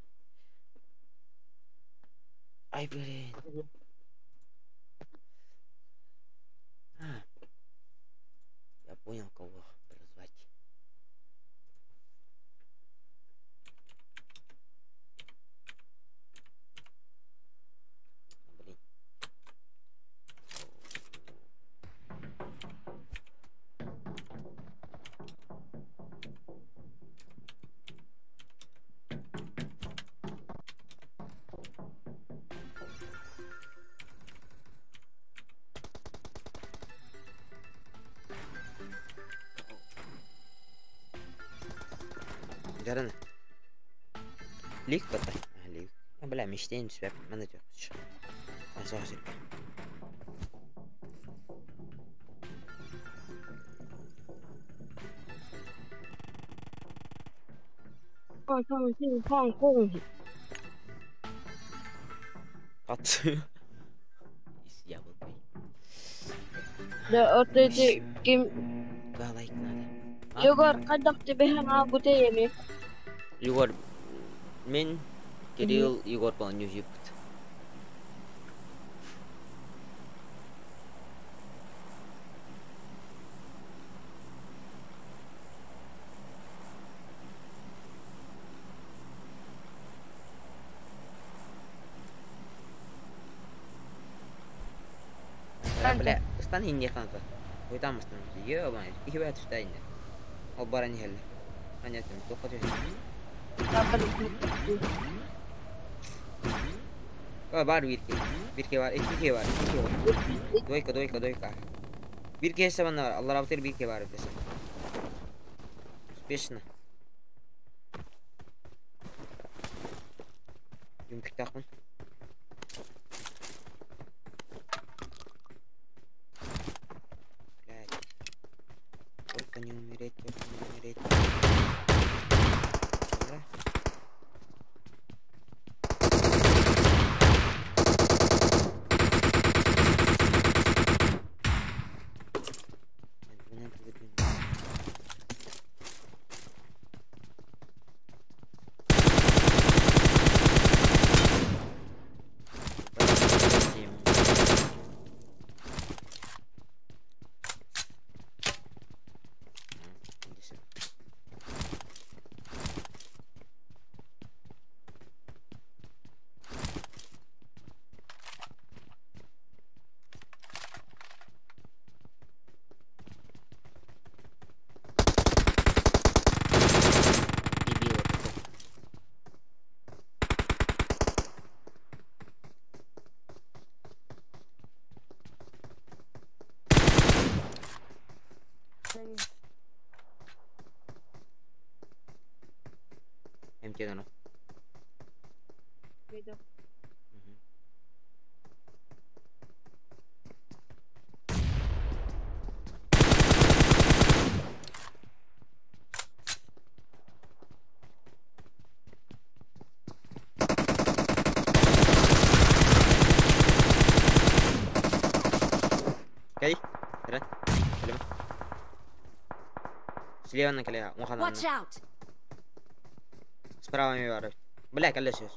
Ay блин. Я понял, кого прозвать. Блин. Жараны. Лик бата. Лик. Я бля, мечтаем себя манатёк. Азазик. At. Я был бай. Да, от эти ким... Да, лайк надо. Югор, кадак тебе хана буте еми. Егор, мен Кирилл, Егор полный жипт. Бля, стань не ханка. Вы там останетесь. Ёбаный, и вы отстань. Ол бара не хелли. Понятно, кто хочет. Бар вирки. Вирки бар, iki var. Дойка. Bir kese bana var. Allah rahmet eylesin bir kere var dese. Beşine. Yumkuk takmın. Только не умереть, только не умереть. Да? MT no. Видео. Кай? Рад? Слева. Слева на коле. Watch out! Справа ми варить. Бля, колесо.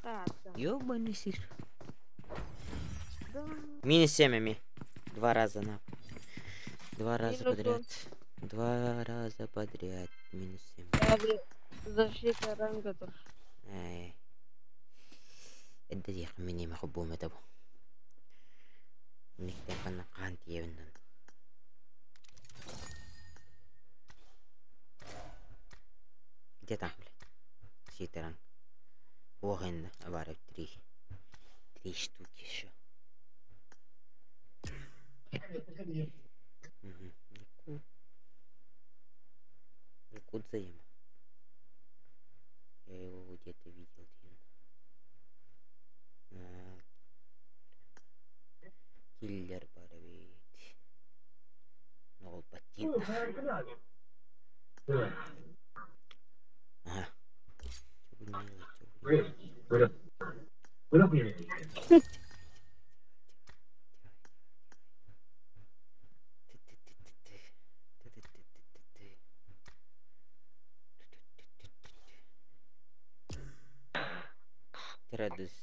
Так, да. Ёбаный сыр. Да. Минус 7 ми. Два раза на. Два раза Минус подряд. Два раза подряд. Минус 7. Abi защита ранга тоже. Ай. الدقيقة مني ما خبومة تبو. نكتب أنا قانتي يبنن. Где там, блядь? Ситеран. Огонь, авария 3. 3 штуки еще. Угу. Якут заема. Я его где-то видел. Киллер барвит. Нол ботин. Ага. Радуйся.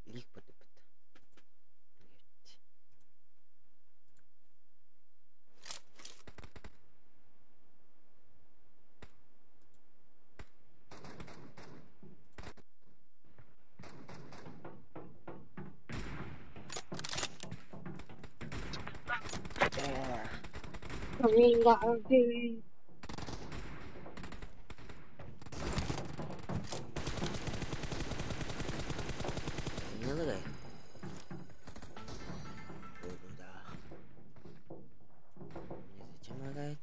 Лих потопит. Kami nggak ada. Не лагай. Да. Зачем лагает?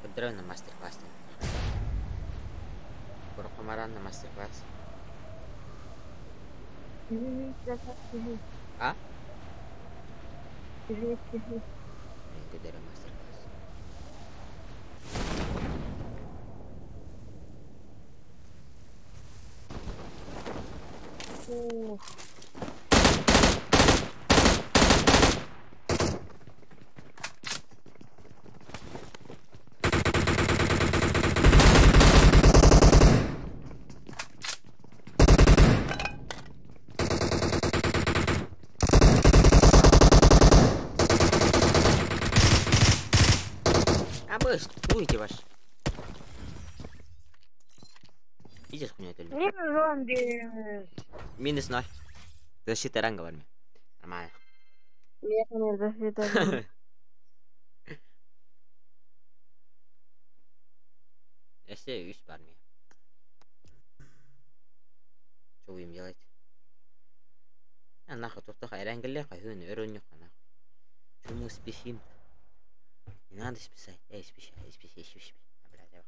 Поздравляю на мастер-классе. Куркумаран на мастер-класс. А? Благодарю мастер-класс. Быс, уйди ваш. Идешь хуйня это. Не зомби. Минус 0. Защита ранга var mı? Нормально. Я не защита. Если 3 var mı? Что будем делать? Нахуй тут такая рангеле, хаюн, иронию хана. Чему спешим? Не надо списать. Спеши. Блядь, давай.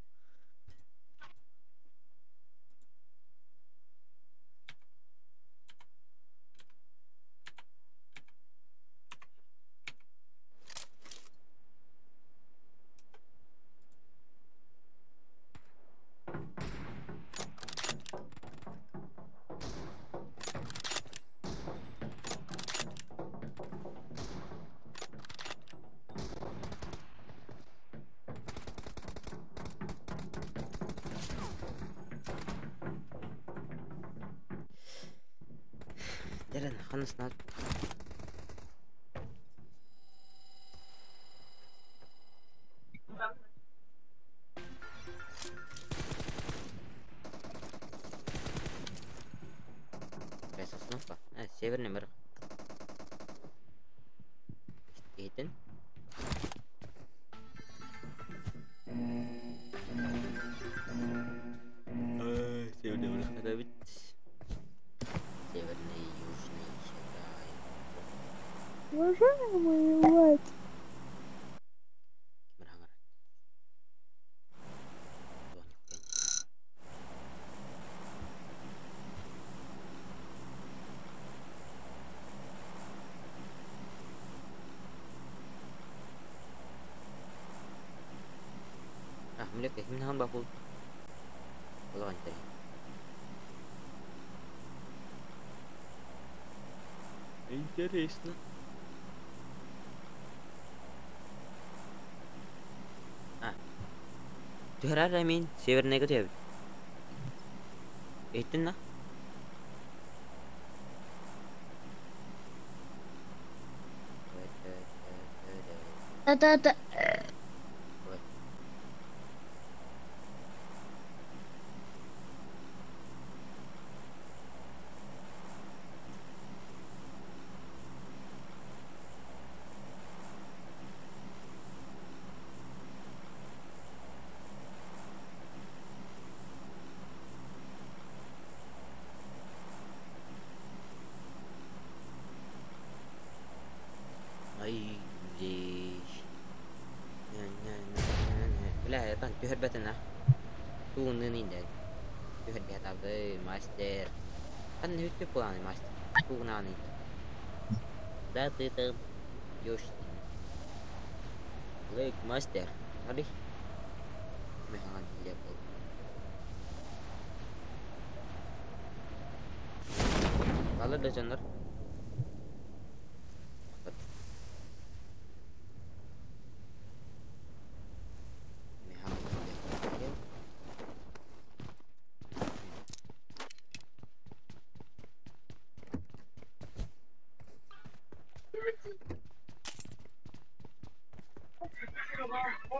Дерен, ханасна. Остановка. Северный мир. Иден. Северный мир. Ada bit. Северный, южный, север. Уважаемый мать. Merhangat. Млек, минахан бапул. Kalau kan tadi. Интересно. Tuhara Ramin, Северный готовит. Это на? Да-да-да. Ay, Bila kan tuhar batana. Tu nenin dah. Tuhar biar tahu master. Kan itu puan master. Tu nani. Dah tu Yosh. Like master. Hari. Mehan lihat. Kalau dah channel.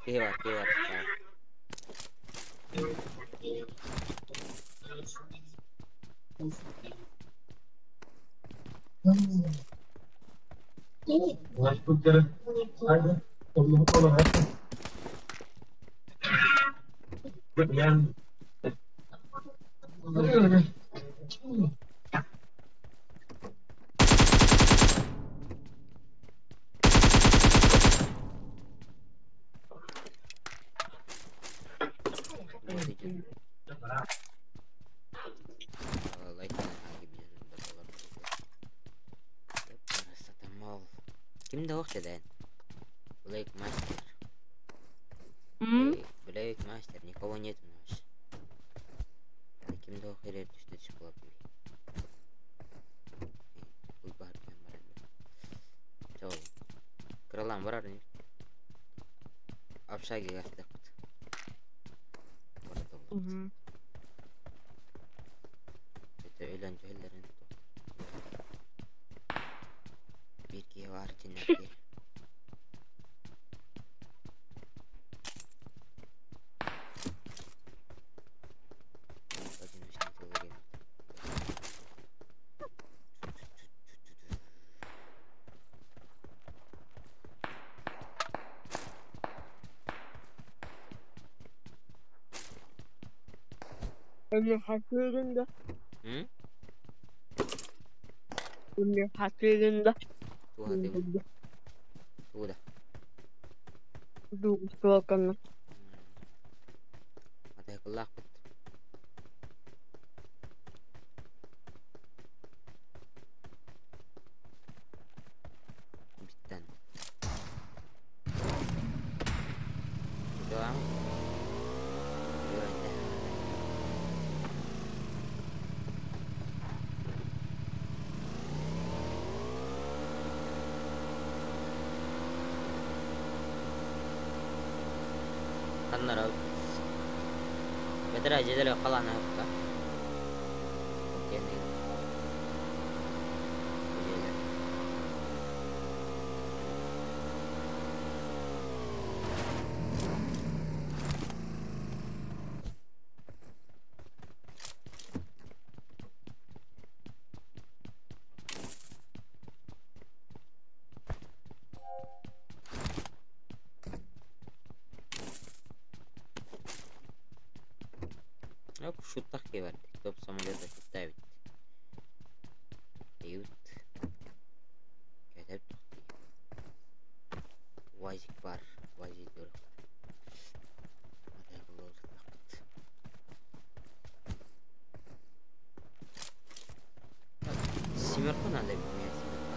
Keluar. Kimde waktu dan? Black Master. Black Master никого нет у нас. Kimde waktu itu sudah sekolah pilih. Ubah gambar. Coba. Keralam berar nih. Apsa gak dapat. Itu eğlenceler itu. Bir ki var cinnet. Ömür hatırında. Hı? Ömür hatırında. Tuh hati. Tuh da. Dur bakalım. Hati kulak bit. Bitten. Doang. Kanlar abi. Better aja deh kalau anak apa. Oke nih. Yok şu tak ya verdik. Top samolyota şutta bit. Eyut. Ketep tukti. Vajik var. Vajik dur. Hadi kulağız takıt. Simerko nada bilmiyor Simerko.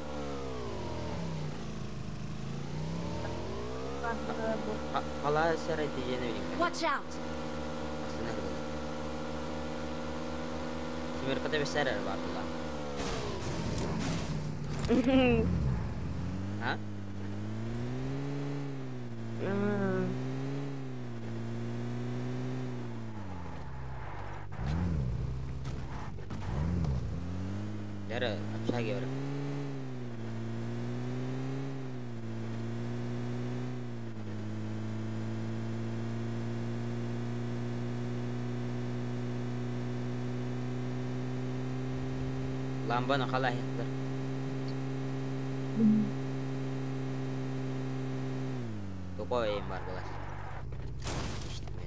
Hala seray diyeceğine bileyim. Watch out! Aslında kadar. Simerko'da bir seray vardı lan. Ha? Yara, hapsa gimana? Lambana kalah ya. Toko yang var kelas.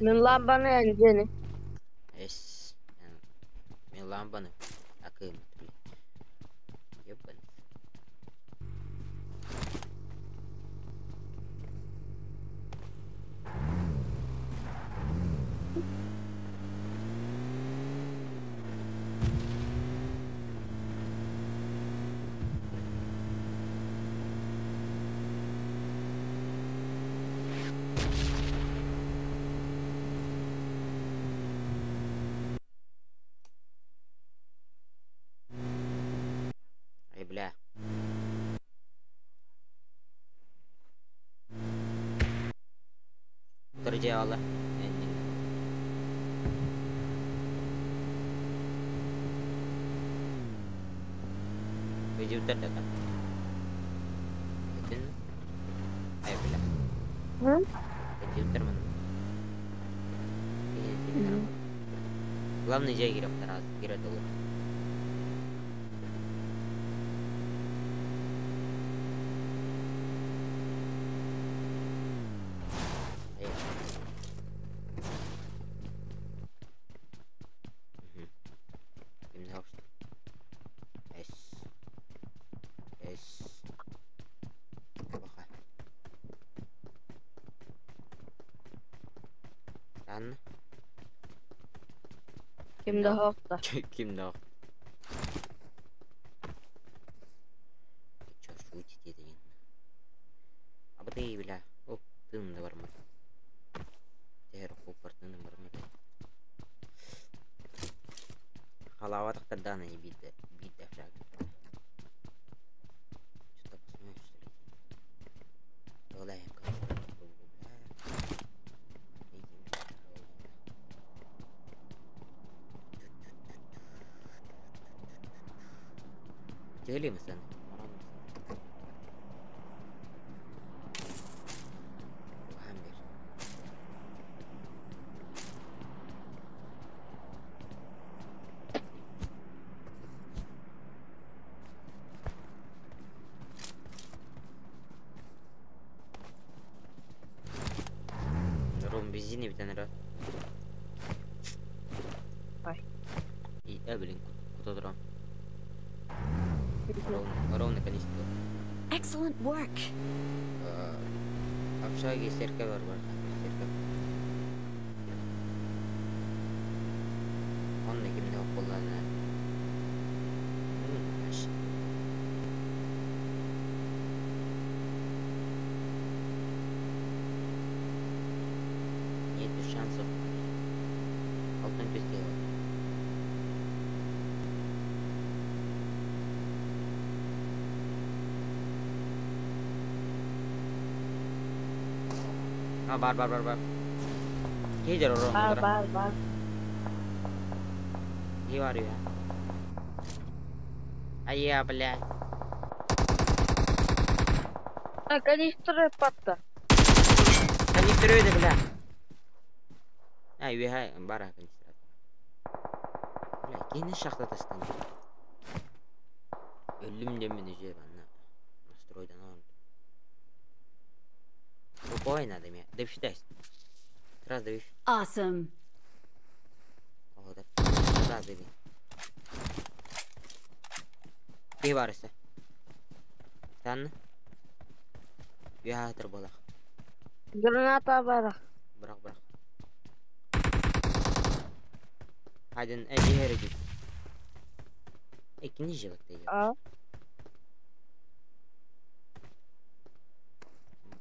Ben lambanı yeneceğini. Es. Men lambana akım. Yapan. Blah. Terjawab. Tujuh terdekat. Itu. Ayo blah. Tujuh terman. Главное жай кira dulu. Kan? Kim daha hafta. Kim dah? Чуть-чуть dedi. Apa teh bila? Oh, tuh udah warma. Teh kupar tuh warma. Kalau awak tak terdana ni bida flag. Kita semua sudah. Boleh kan? Jeli misin? Hampir. Rom bezini bir tane. Ay. блин, кто дрон. Ровно конечно. Excellent work. Общаги серка бар. Серка. Он не кимне окулана. Нет шансов. Алтын бизде. Бар. Кей жер орон. Бар. Кей бар я. Ая, блядь. Канистр патта. Канистр öyle bля. Ай, вихай, бара канистр. Бля, кейни шахта тастан. Ölüm demini же бана. Настройдан он. Спокойно, да меня. Да считай. Раз давишь. Awesome. Вот так. Раз дави. Кей барысы. Тан. Виха болах. Граната бар. Бырақ. Хайден әжері дейді. Екіні жылықты ел. А.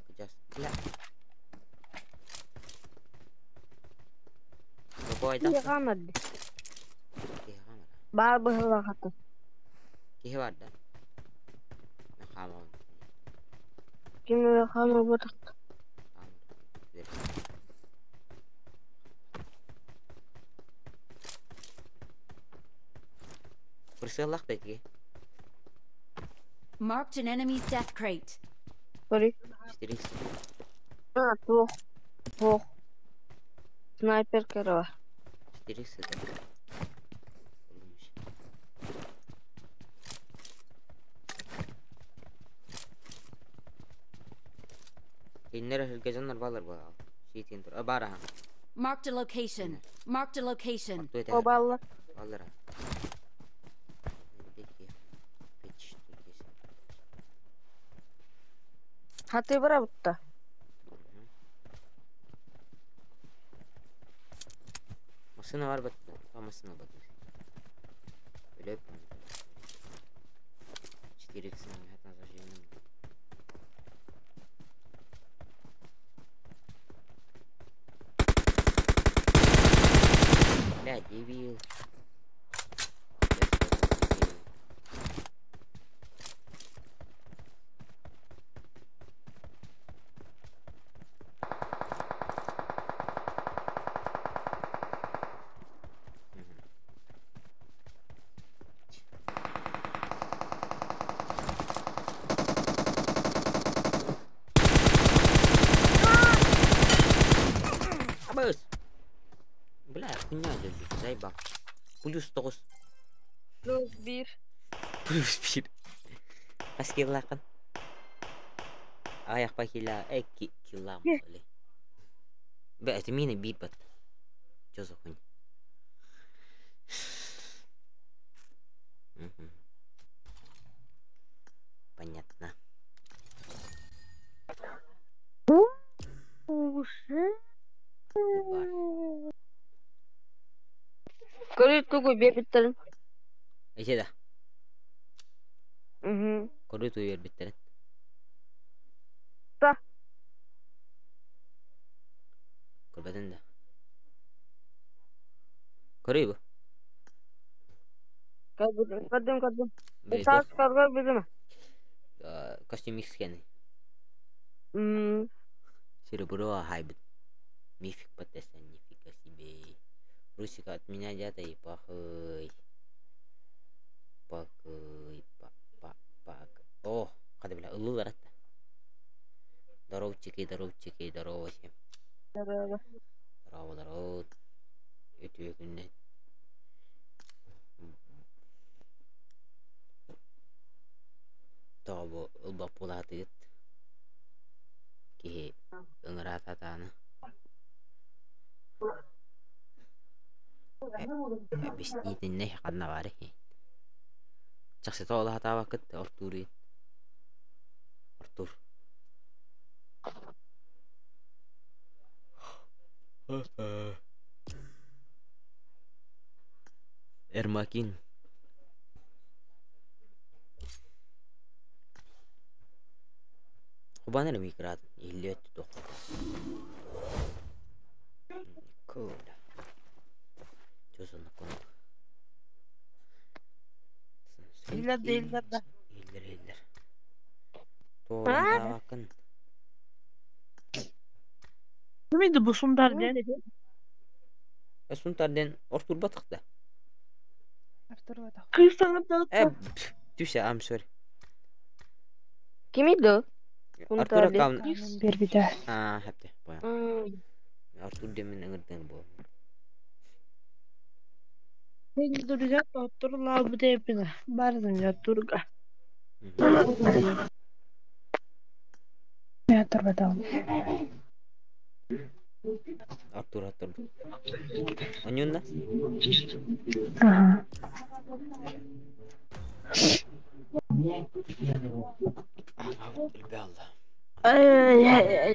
Кыжас. Кіля. Көпі айдақ. Yıkamadı. Кейі қамыр. Бар быхыла хаты. Кейі бар да. Мен қамауын. Kimi yıkama bırak. Присылақ да етіге. Marked an enemy's death crate. Sorry. 4x. Ha, tuh. Снайпер керва. 4x это. Кейінлері жүргезінлер балар бұл. Шейтен тұр. Бара. Marked a location. Marked a location. O ballı. Балара. Hati bırak burada. Masına var bat. Masına bat. Öyle yapalım. 4x hatta zajemim. Бля, дебил. Абыс. Бля, хуйня деді, заебал. +9. +1. +1. Қас лақын. Аяқ па кила, килам болы. Бә, это мені бит бат. Чё за хуйня? Понятно. Көрі тугу бебіттерін. Эйсе да. Угу. Көрі туй бербеттерін. Та. Көрбәден да. Көрі бұ. Kadın. Esas karga bizim. Костюм X кені. Hmm. Хайбит. Мифик потеса, нифига себе. Русика от меня дята и пахай. О, когда бля, улы рата. Здоровчики. Здорово всем. Здорово. Это күннен. Табы ылбап болады. Ке ыңырат атаны. بسنيتني قدنا باره شخص طالع تابع كت أرتوري أرتور إرماكين وبانا الميكرات اللي تدخل كولا جوزنا كنت إلا هيلر طول كن Kimiydi bu Sundar diye? سنتردن أرتور بطخته Kırsanı da. تيسا أم سوري Kimiydi o? أرتور Sundar diye. كام Bir daha. هبته بايا Hmm. أرتور دي من أنغردن بو Peki duracak otururlar bu da hepine. Barzın ya durga. Ya terbatal. أرتور أنيونا Aha. البالله Ay ay ay.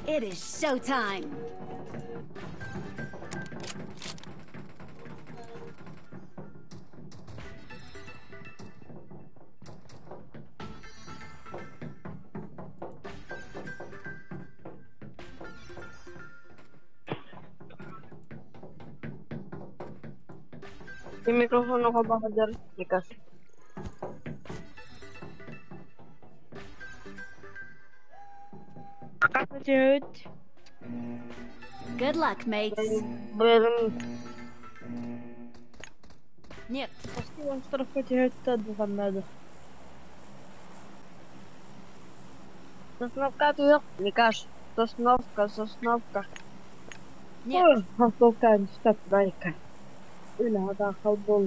It is showtime. Bir mikrofonu kapatacağız. Nikas. Kapatıyoruz. Good luck, mates. Bölüm. Нет. Aslında şu tarafa kapatıyoruz da duvarlarda. Сосновка yok. Никаш. Сосновка. Нет. Сосновка не так далеко. Öyle hada kalbol.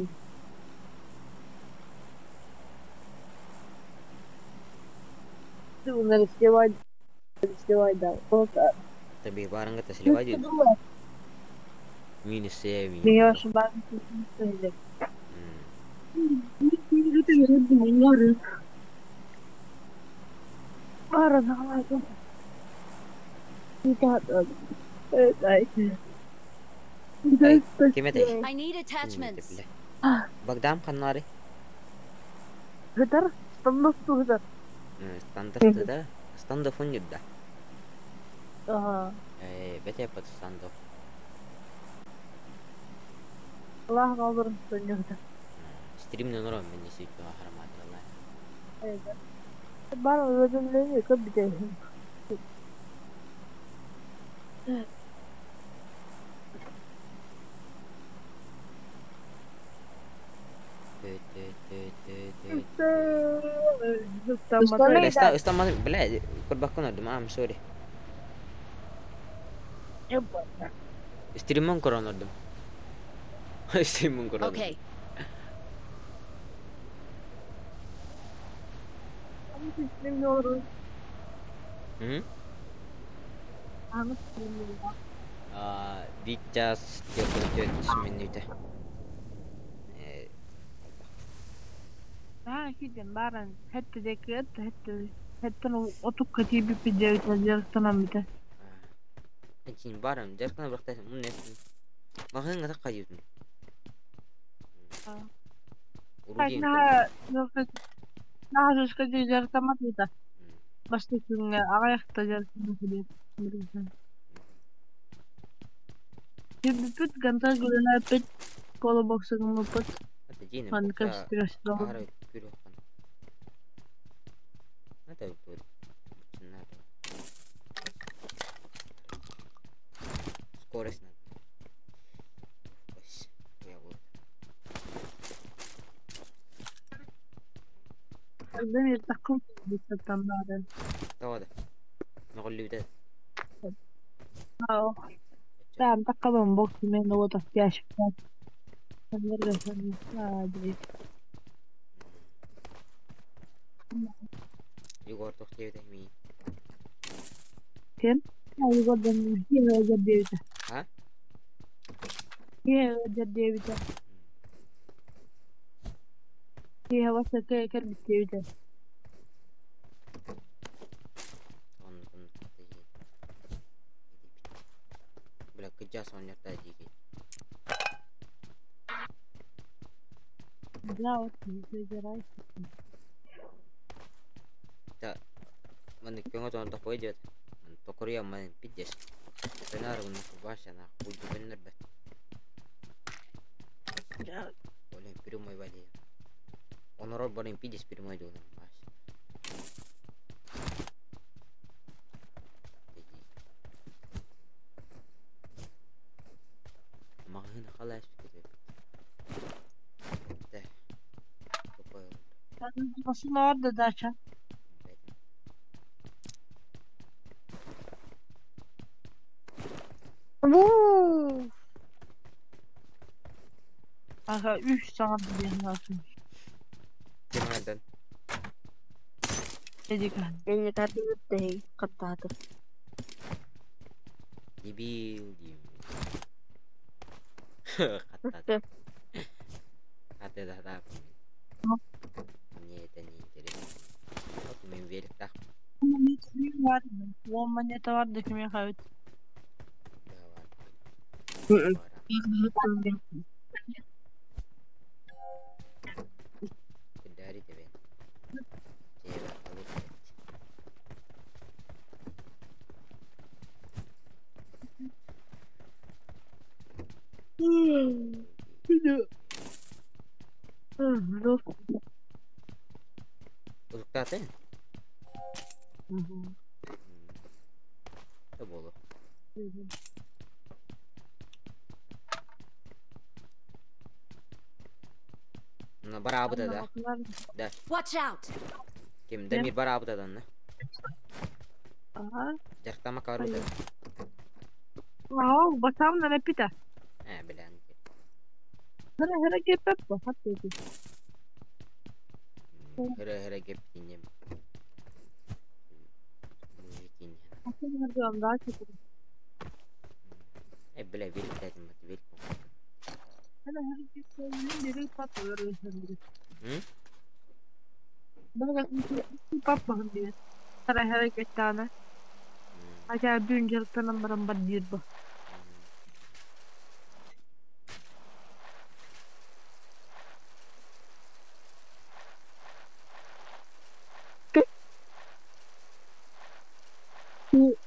Bunları istevay da. Olsa. تبي بارنغ تسلي واجد مين السامي Dünya şu ben söyleyeyim. Arada var. Bir daha da. Evet, أي كم تي I need attachments. بقدام خناري Hıdır. Standart hıdır. ستاندرد ده ستاندرد جدا Aha. بتي بس ستاندرد Allah kaldırın sanıyordu. ستريم نورا من نسيت حرامات والله Evet. Bana ödümlerini yıkıp bir de. استا ما بلا كل بكون قدام ام سوري ستريم من كورونا قدام ستريم من كورونا Okay. İstemiyorum. هم Anı istemiyorum. ديتشاس تيوتش مني ده Ha gidin baran hette de kıyat hette otuk katibi pidevit yarıktan bir de. أنتين بارم جركنا بختار من نفسي ما خلينا نتقيد ورودين Nah harus kerja yarıktan mati da. Basta kung ayakta yarıktan pidevit. Pipit gantar gulala pit polo boxer ng pit أتجينا man بكرة conspiracy daw. أهرب كيلو خان ما تقول سكورسنا بس يا ولد Demir takım tutan bari. Tawada. Naqul li bidad. اه تعال تقبل بوكس من وضع كاش نرجع ما ادري Igor toxtay bidad mi. كم يقول لهم هي جديدة Ha? هي جديدة هي وصلت كلمة جديدة Kon toxtay. Bila kejas sonya tadi ki. لا وصلت جراي Ta man pengo ton to koy man to korea man pijes. Benar un basha na kuju benar bet. Boleh piru mai bali. Honorol boleh pijes piru mai dulu mas. ما هنا خلاص كده ده nasıl orada daşa Aha 3 saat bir lazım. gimana Dedik kan. Ini tadi udah kata tuh. dibil kata kata dah tak ini jadi aku main verik tak Monetleri var mı? O moneta var da kime kayıt? dari tebe cewek kalau Dur. untuk tate itu boleh nah berapa dah Watch out! kim demir berapa dah nah Aha. jarak sama kau dah Wow, basam na napita. bilang Hara kepep ba hatta ki. hera gap ini mungkin Hatta nerede daha çok. bilang verik tadi mati verik Hara kepep biri patlıyor öyle. hmm Bana papağan diye. Hara hareketlerine. Acayip düncelikten amaran badir bu.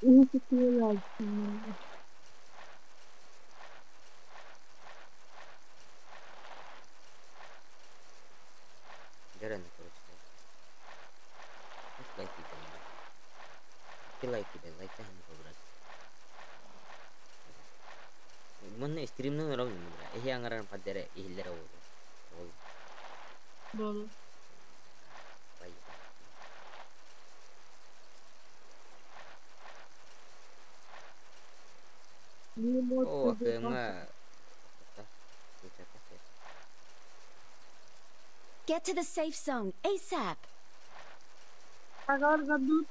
İyi tutuyorlar. jalan terus like kita like kita like kan berat mana stream nang orang ini yang ngaran padere ihler oh Doğru. baik oh aku enggak Get to the safe zone ASAP. Agar gadut.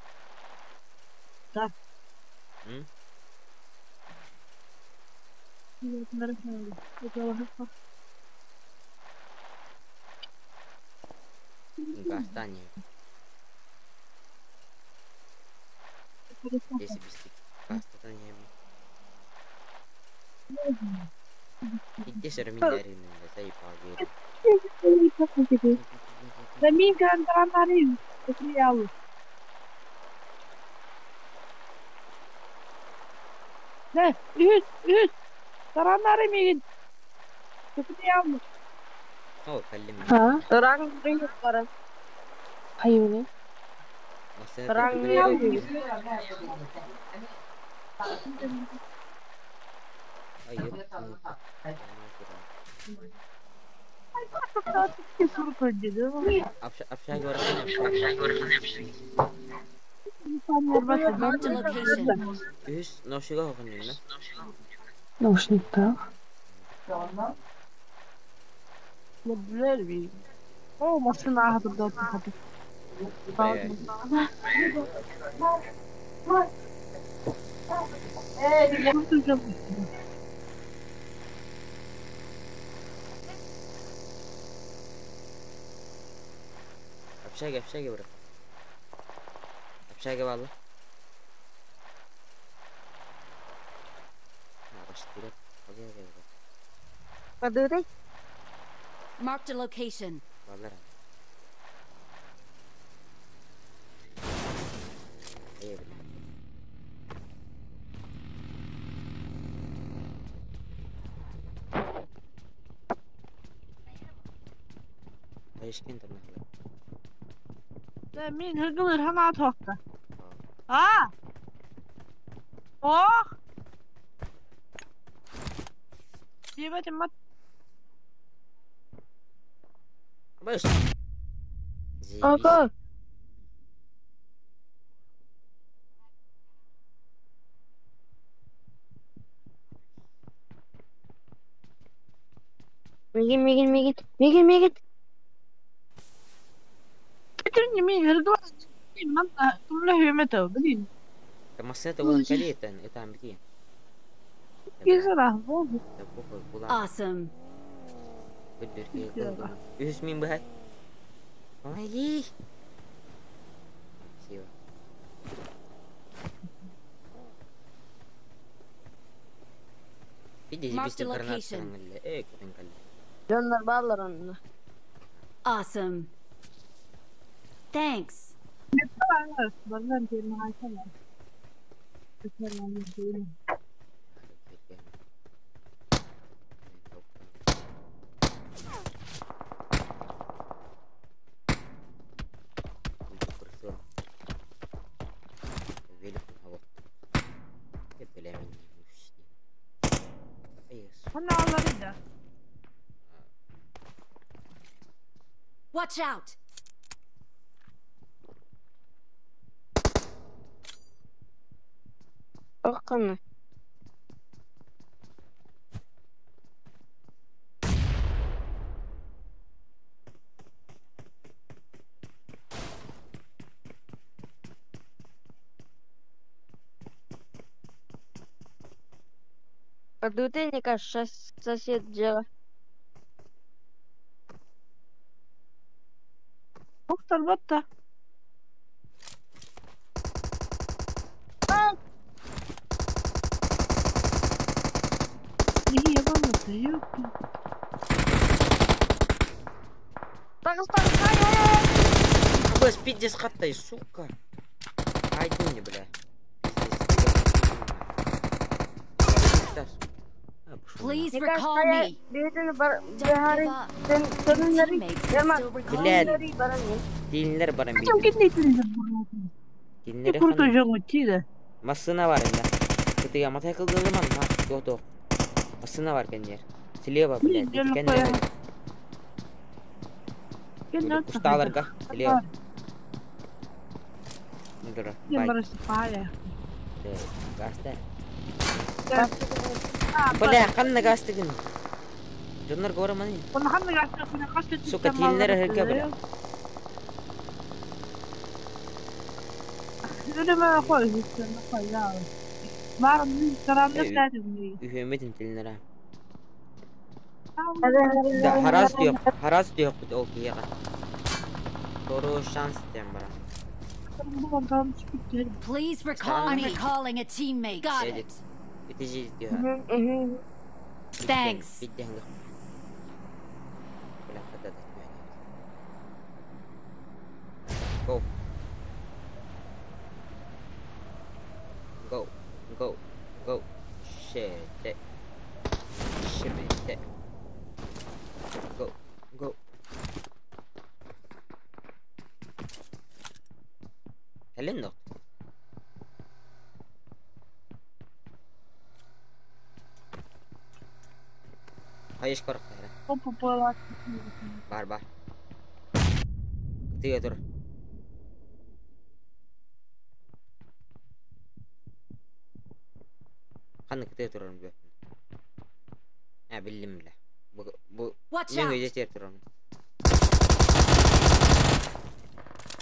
Tak. hmm Yok nerede? Bakalım. enggak tanya desi bistik pasta tanya itu sering dari mana saya pagi Zamin kantaranların. Kutluyalı. Ne? Üst. Taranları mı? Kutluyalı. oh kalim Orang ringan orang. Ayo nih. maksudnya Terang terus- nih. ayo Kesur koydu. Apşa görsen apşa. İnsanlar batı. Marked a location. Üs noşuga hokun yunda. Наушниктар. Gördüler bir. O masın ahırda oturdu. Kurtulacağım. Apşa bırak. Apşa valla. Başlıyor. Hadi. Marked a location. Vallahi. İyi. Değişken tabii. Min hırgılır hana tokta. Ha? Oh! Yemedim mat. Baş. Aga. Migin. Bitirince min hırgılır. Man kumla hümet o bilin. Masaya tavuğun kaliyeten etan bitiyen. Güzel ah oldu. Awesome. Bener kayak Üs min bahay. Ay. Siwa. Pidi Marked bisa a karena location. kali. Canlar bağlar onunla. Awesome. Thanks. Benden diyelim ayşeler. Hani ağlarıydı. Watch out. Bakın. Подутыльника сосед жела. Muhtar batta. İyi yapamadı yok. Дагестан, ай! Быс пиздец хаттай, сука. Айди мне, бля. Please Мне recall кажется, me. беден Don't give up. Your teammates can Yaman. still recall Bilal. me. Dinler bana Kaçım bir. gitmeydiniz. Dinleri Bir kan. kurtulacağım uçuydu. Masına var enda. Ketika mata kıldığı zaman yok. Masına var kendiler. Siliyor bak bile. Gel Kendiler. koyalım. Gel ne Ustalarga siliyor. Dur. Gel Bay. barışı paya. Gasta. Gel. Bля, kanna gasta gin. Jonlar gora mani. Bunu hangi gazetesine kaçtı? Suka dinlere herke bile. Önüme koy. Üstüne koy ya. Var mı? Karanlık derdim. Ühümetin dinlere. Hadi. Da haraz diyor o kiyaga. Doğru şans diyeyim bana. Bu adam çıktı. Please recall me. I'm recalling a teammate. Got Edit. it. Bitici diyor. Thanks. Bitti hangi. Bela kata da. Go. Go. Shit. Go. Helen no. Hayır korkma. Опа, палат. Бар. Тиге тур. Қаны күте тұрарым бе. Білдім біле. Бұл Watch мен out! өйде тер тұрарым.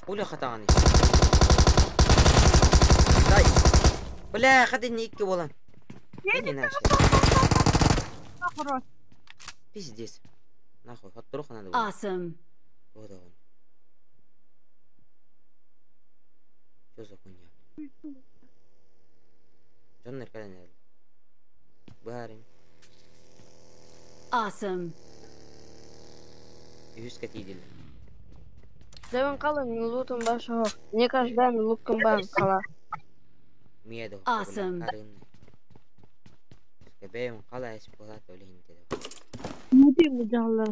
Оля қатаған. Дай. Бля, қаден екке болан. Не наше. Хорош. Пиздец. Нахуй, хаттыру қанады бұл. Awesome. Вот он. Что за хуйня? Жаннер кален әлі. Барин. Awesome. Үйіске тейділі. Дәвен қала, мен лутым башы хоқ. Не каждый дәм луткым бан қала. Мияды Awesome. Бәйім қала әсіп болаты өлейін деді. Не деймін жағалар.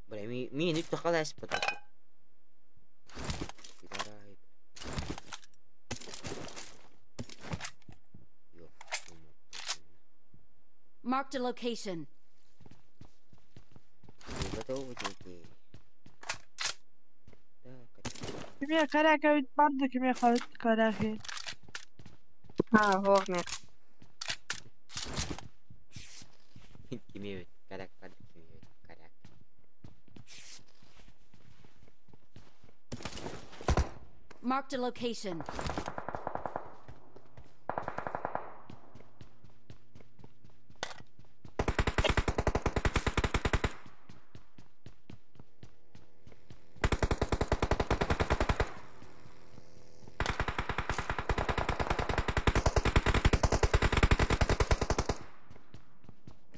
Бля, мен үтті қала әсіп болаты. Marked a location. Kime karaka üt bardı kime karaka. Ha, хоқ мен. Кеме өт, карак барды, кеме өт, карак. Marked a location.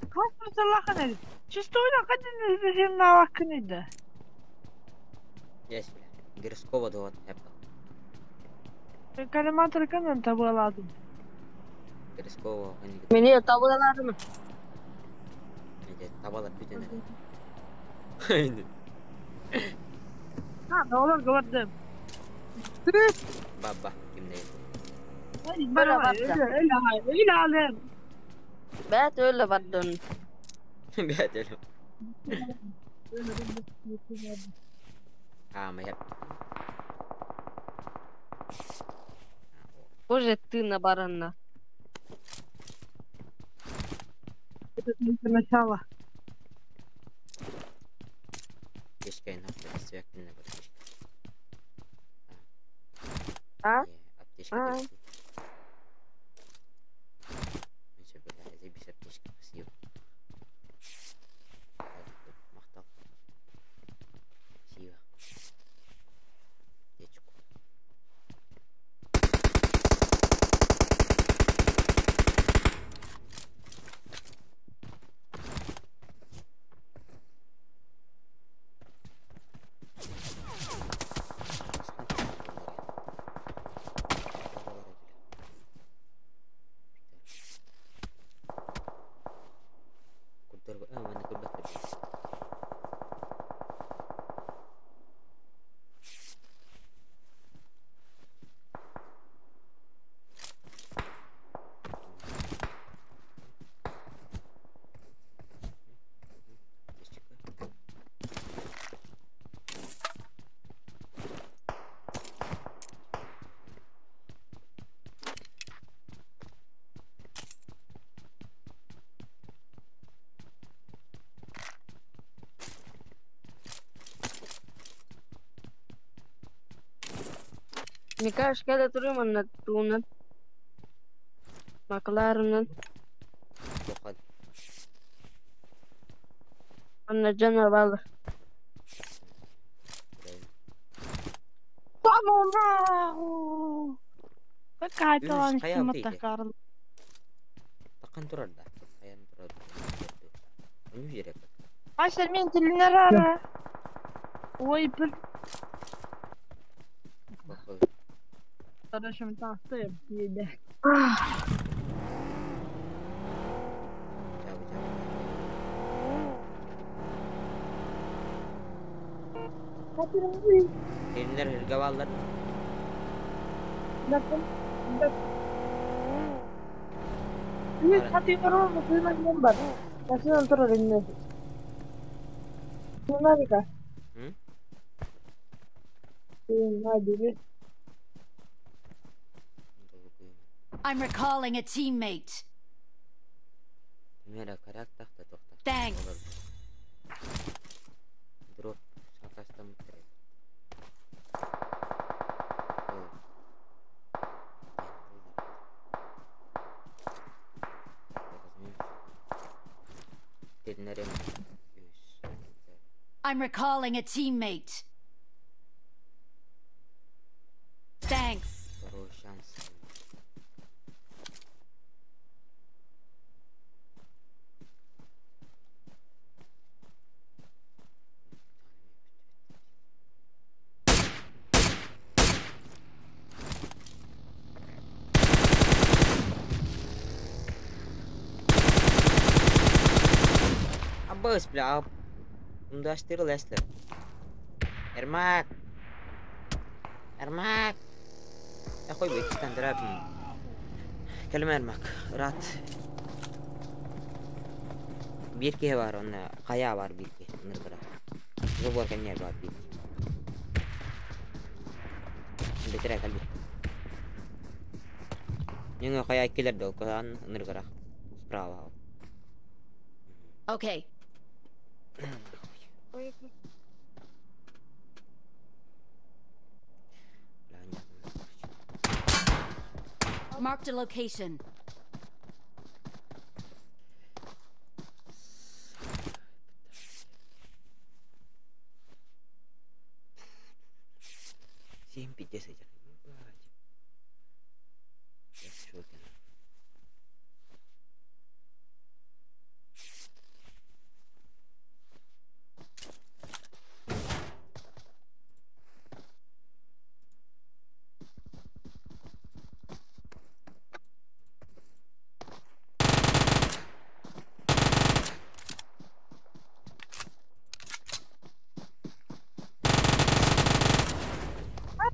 Kalkmış Allah'ın eli. Чисто ойна қаден өзбешен науақ күнеді. Yes, бля. Гироскова довод, әпті. Калиматор канан таба аладым. Гироскова, Мені табыладым. табалап бүтін. Ha, doğru gördüm. Баба, кімдей. Öyle alem. Бәт өлі бардын. Бәт өлі. Ма яп. Боже, ты на баранна. Это начало. Кешкайын аптека свяктінна бір кешка. А? Аптешка кешки. Мече, бля, зебіш аптешка спасибо. Мақтал. Спасибо. Течку. Микаш кәді тұрым анна туынан. Мақыларынан. Тоқад. Анна жана балы. Как айтылан Қаяу істемі дейді? тақарын. Таққан тұрарда. Қаян тұрады. Оны жерек. Айсер мен тілінер ара. Ой, бір Arkadaşım tahtayım. Yedi. Elinler hırgavallar. Bakın. Biz hadi var mı? Duymadım var. Nasıl oturur inne? Bunlar da. Hı? Hadi bir. I'm recalling a teammate. Mera karak tahta tohta. Thanks. Drop sakasta mutre. Dedinere mi? I'm recalling a teammate. Thanks. Doğru şans. Abbas bla. Umdaştırıl esler. Ermak. Ermak. يا اخوي بقيت استندرابني كلمة ارمك رات بيركي var ona kaya var birki nırgıra zobor kenya var birki betera kalbi những kaya killer do kan nırgıra sprava Okay. Marked a location. Siempre te sé ya.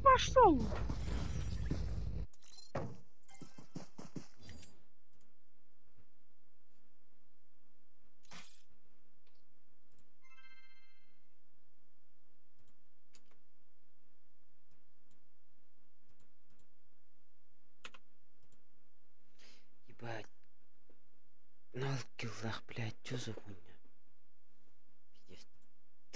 Пошел. Ебать. 0 киллах, блядь, чё за хуйня? Пиздец.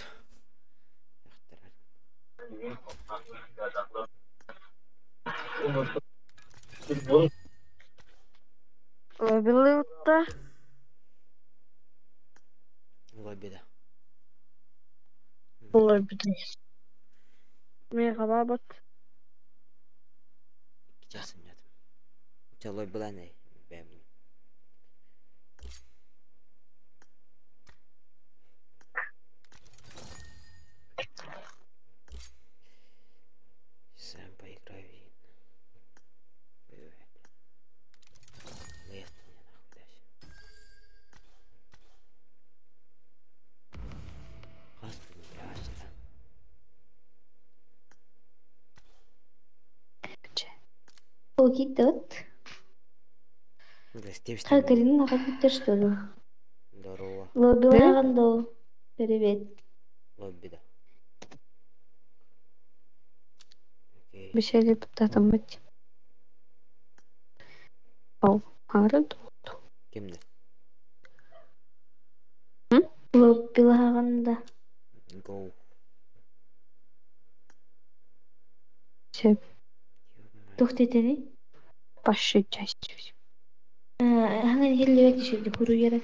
Лобилыутта. Лоббида. Лоббида. Мен кабабат. Сейчас нет. Чё лоббила не? Бэмни. Сам поиграю. Лет мне нахуй дальше. Господи, блядь, да. Огидот. Гостевство. Хакерин нахапиттер что ли? Здорово. Лобилагандо. Привет. Лоббида. Окей. Bir şey yapıp mı? Al. Aradı. Kimdi? Лобилаганда. Go. Şey. Тохтетени. Başı часть. Hangi hillere düşürdü kuru yere.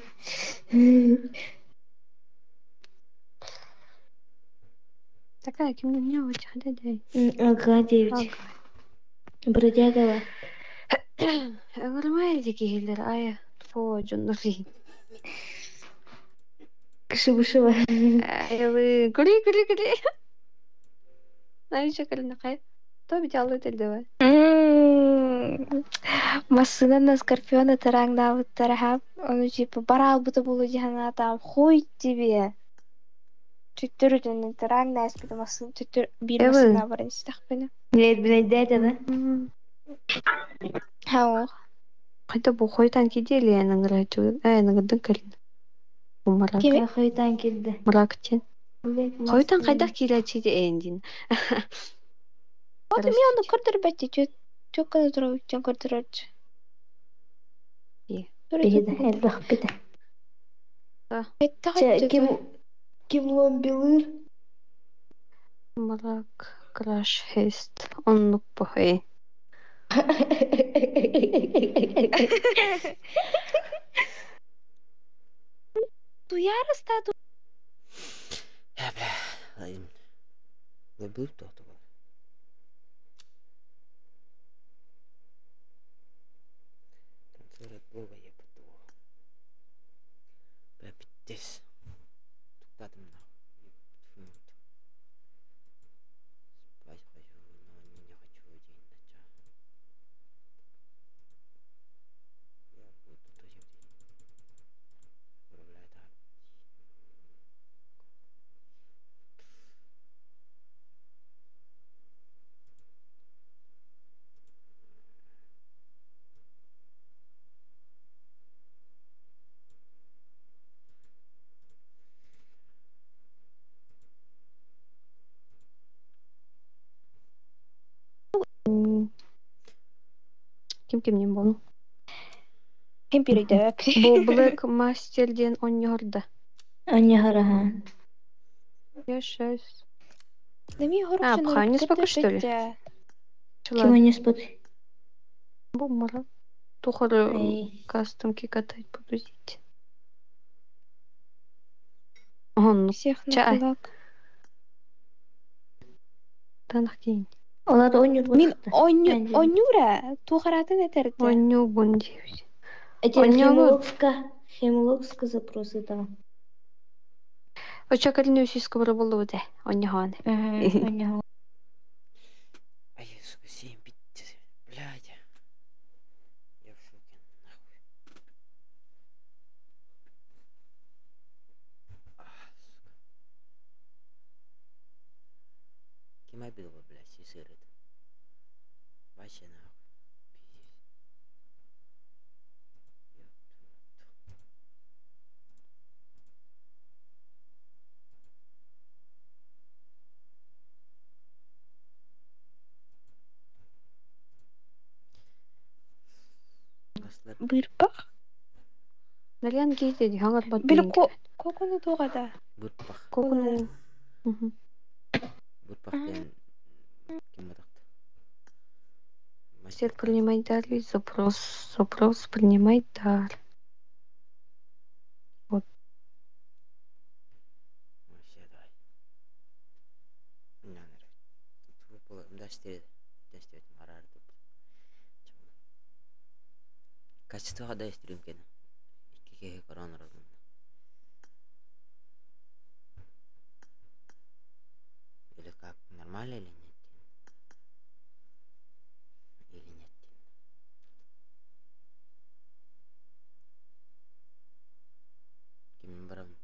Такая kimden ne olacak dedi. Ага, девять. Бродяга. Öğrenmeydi ki hildir aya. Focunları. Кышыбышыва. Ayılı. Gülü. Найча калина кай. То бит алды телде. Массынан на скорпиона тараңдабыт тарахап, onu типа барабыты болу жана там хуй тебе. Түттүрүдөн тараңда эскиде массын түттүр бир массына бар истак бени. Нет, бен дайда да. Хау. Кайда бу хойтан кидели наңрачу. Наңдын калин. Умарак. Кеме? Хойдан келді. Мурактен. Хойтан кайда килечи эндин. Вот мен оны көрдірбәтті. Чөккені тұру үктен көрдірәтші. Бейді, әлдіқ бейді. Айтта қайтты. Ким лон білір? Мурак. Краш хест. Оннук бухай. Дуярыз та ду. Бля, ладно. Забыл кто-то. Танцоры Бога я буду. Бля, пиздец. Туктадым нахуй. Спать хочу, но не хочу день начать. Я буду тоже управлять так. Ким-кимнен болу? Кем берейді? Бу Black Master'ден оньорда. Аньяғара, ха. Яшес. Неме хорықшын Бха, не спока, что ли? Ким не споти? Бу мара. Тухары Эй. кастомки катать буду зить. Он, Всех Чай. на кулак. танах кейін. Олар ойныр Мен болықты. ойнура туғаратын әтерді. Оньо бундевич. Этер Ойнамы. хемлокска запросы там. Оча калины усиска бара болу де. Оньохан. Аньяға. Ай, сука, 7 битти. Блядь. Я в шоке, нахуй. Сука. Кем обидел бы, блядь, и сыр это. Вообще нахуй. Пиздец. Аслар. Бұрпақ? Налян кейтеді, хаңар бат Білі бейін. коконы туғада. Бурпах. Кокуну. Бурпах ден. Кем атақты? Мастер принимать ли запрос? Запрос принимать дар. Вообще, давай. Не, наверное. Тут было, дасте марар тут. Качество хода истрим кен. Икки корона разум. Или как, нормально или нет? Или нет? Кем барам?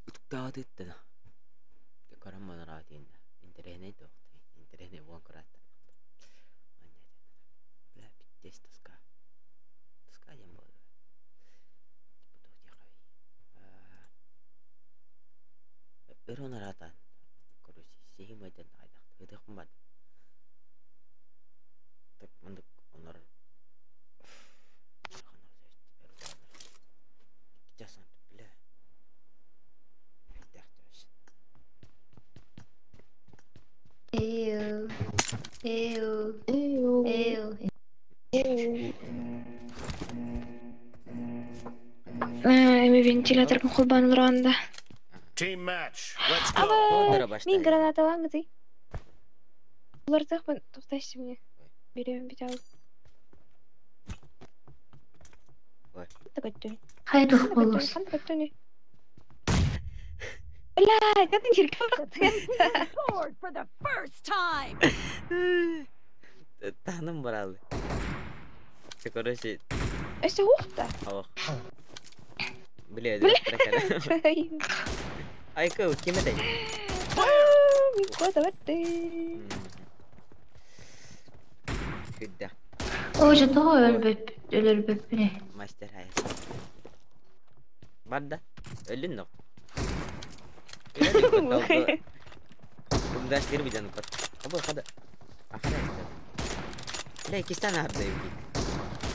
Tuktaadı da. Karan bana rahat indi. İnternet yok. İnternet bu kadar. Anne. Bla bitti tuska. Tuska yam boldu. Bu da yakay. Örona rahat. Короче, сеги майдан айдак. Өтөк кымбат. Так мындык онор. Жасан бля. Ew. Эми вентилятордун курбаны турганда. Team match. Let's go. Ондора Мен баштайбы. граната алаңыз. Булар тахпын, токтойсуң мне. Берем бит алып. Ой. Такой. Хайдух болос. Кантөне. Бля, катын жерге Forward for the first time. Таным баралды. Короче, Эсе ухта. Бля, Айка, кем это? Куда барды? Күдді. Уже того өлөр бөппүне. Мастер хайс. Барда. Өлін ноқ. Бұндаштер биден ұпат. Абы қада. Ақыра әстер. Лей, кестан ағырда өйкі.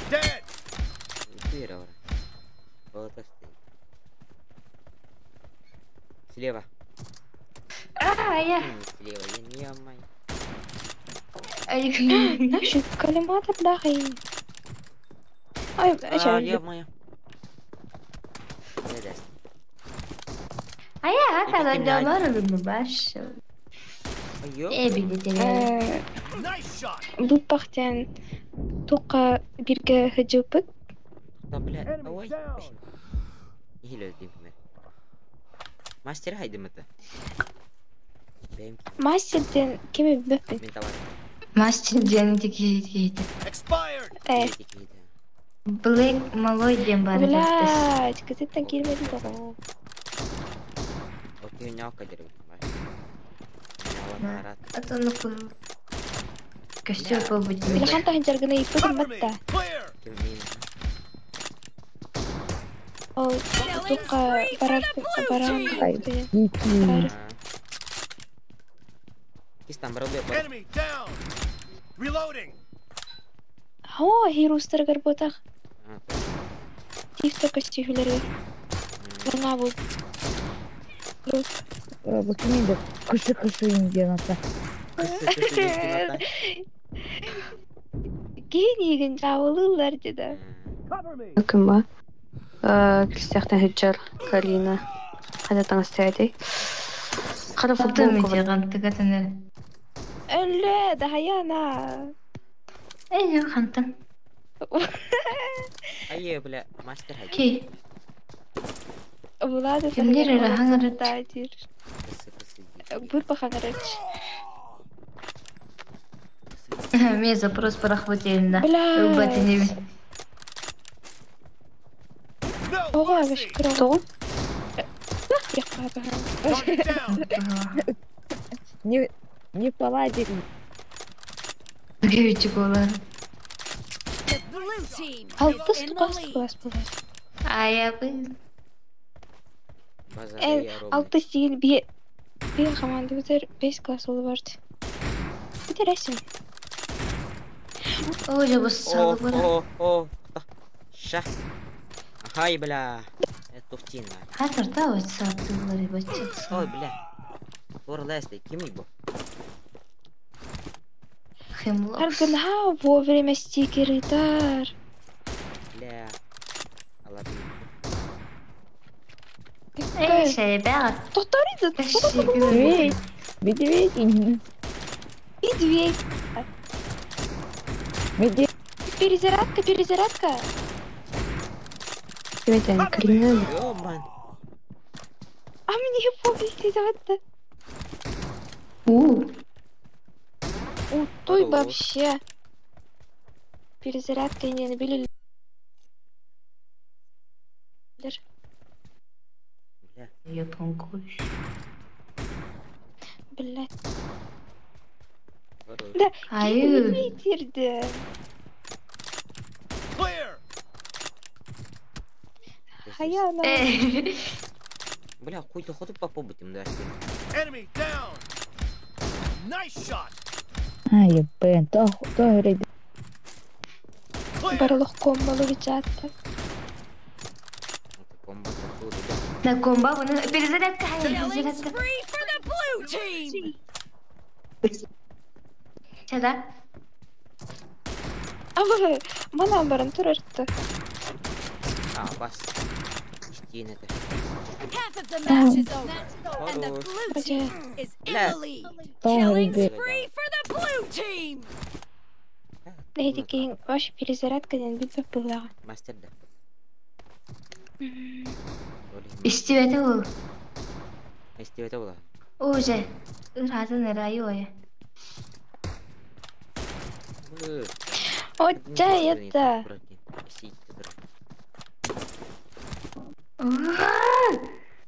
Dead! Үйер ауыр. Болата стей. Слева. Я. Слева, я не амай. Наши коллиматор дахи. Ай, Я моя. Ая, когда доллар баш. Айо. Билетели. Nice shot! Бұл бақтан тоққа бірге хыжылпыт. Да, бля, ой. Хилі өздейм мен. Мастер хайдым это. Мастерден кеме бөппін. Мен товар. Мастер ден текейді. Expired! Блэк малой ден бар. Блядь, газеттен келмеді доғын. Окей, не алкадер. Атаны көру. Костюм побудет. Білған тағын жарғына епігін бәтті. Ол тоққа барам қайды. Кистан барабы. Enemy down! Reloading! О, хирустар гарботақ. Тифті костюмлерге. Бұна бұл. Bakayım da kışı indiyen ata. Кейнеген жауылылар деді. Кім ба? Кристиақтан хиджар Калина. Қада таңыстайды. Қара футбол көбі. Өлі, дағаяна. Эй, қантын. Айе, бля, мастер хайд. Кей. Влады Кемдер әрі хаңырыт. Бұр бақаңырыт. Мен запрос бірақ бұтелінді. Бля. Оға, бәш күрі. Тоғын? Не поладили. Гөйчік олар. Алтыс класс болады. Аябы. Алтыс деген бе команды өтер 5 класс олы барды. Өтер әсін. О, жабы салы бара. О, ша. Ай, бля. Это туфтина. Хатырда өт саты олар ебачы. Ой, бля. Торласты, кем ебо? Хемлок. Аргынға вовремя стикеритар. Бля. Алады. Эй, шайбәғат. Тоқтарыды. Медведь. Медведь. Перезарядка. Медведь, Калина. Ёбан. А мне повезли это. Той вообще. Перезарядка не набили. Япон кош. Блядь. Да, айы. Кирді. Хаяна. Бля, хуй-то ходу попробуем, да. Enemy down! Nice shot! Ай, блин, то грейд. Барлық комбалы бечатты. На комба, bunu перезарядка. Сәда? Абы, манан барын тұрыртты. Бас. Штейн это. Half of the match is over, and the blue team is in the lead. Killing spree for the blue team. Дейді кейін ваш перезарядкадан бітіп бұлағы. Мастер да. İstivete ol. İstivete ol. Уже. Ыратын ырайы ой. Отча, это.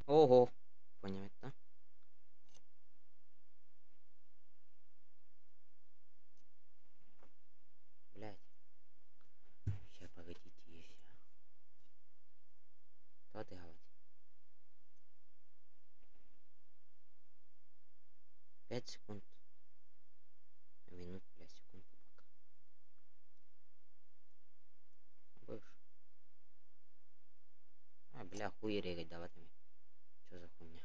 Ого. понял это. Блядь. Сейчас погодите, все. Что ты говоришь? 5 секунд. Минут, блядь, секунд пока. Будешь? А, бля, хуй регать давай мне. Что за хуйня?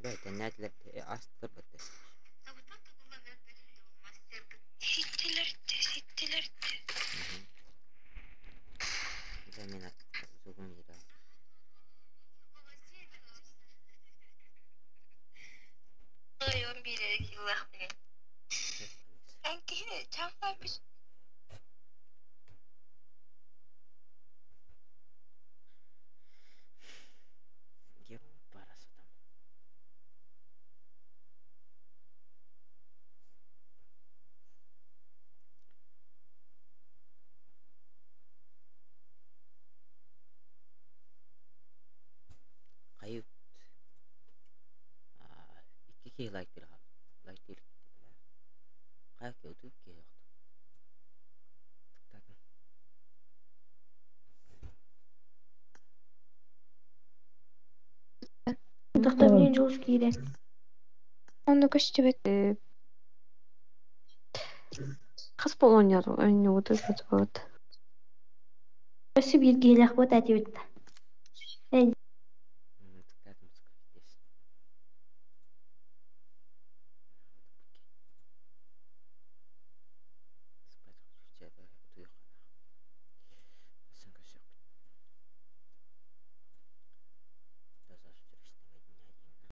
Бля, это не для астр баттес. Бля, меня зубом не дал. Ебарасы там. Кайып. Икки лайк бер хал. Лайк бер. Кайып өтүп келет. Тыктадым. Тыктап мен жолуш кире. Onu көчтүбөт. Кыз Полония önüne oturup. Өсү бир гелек бот атып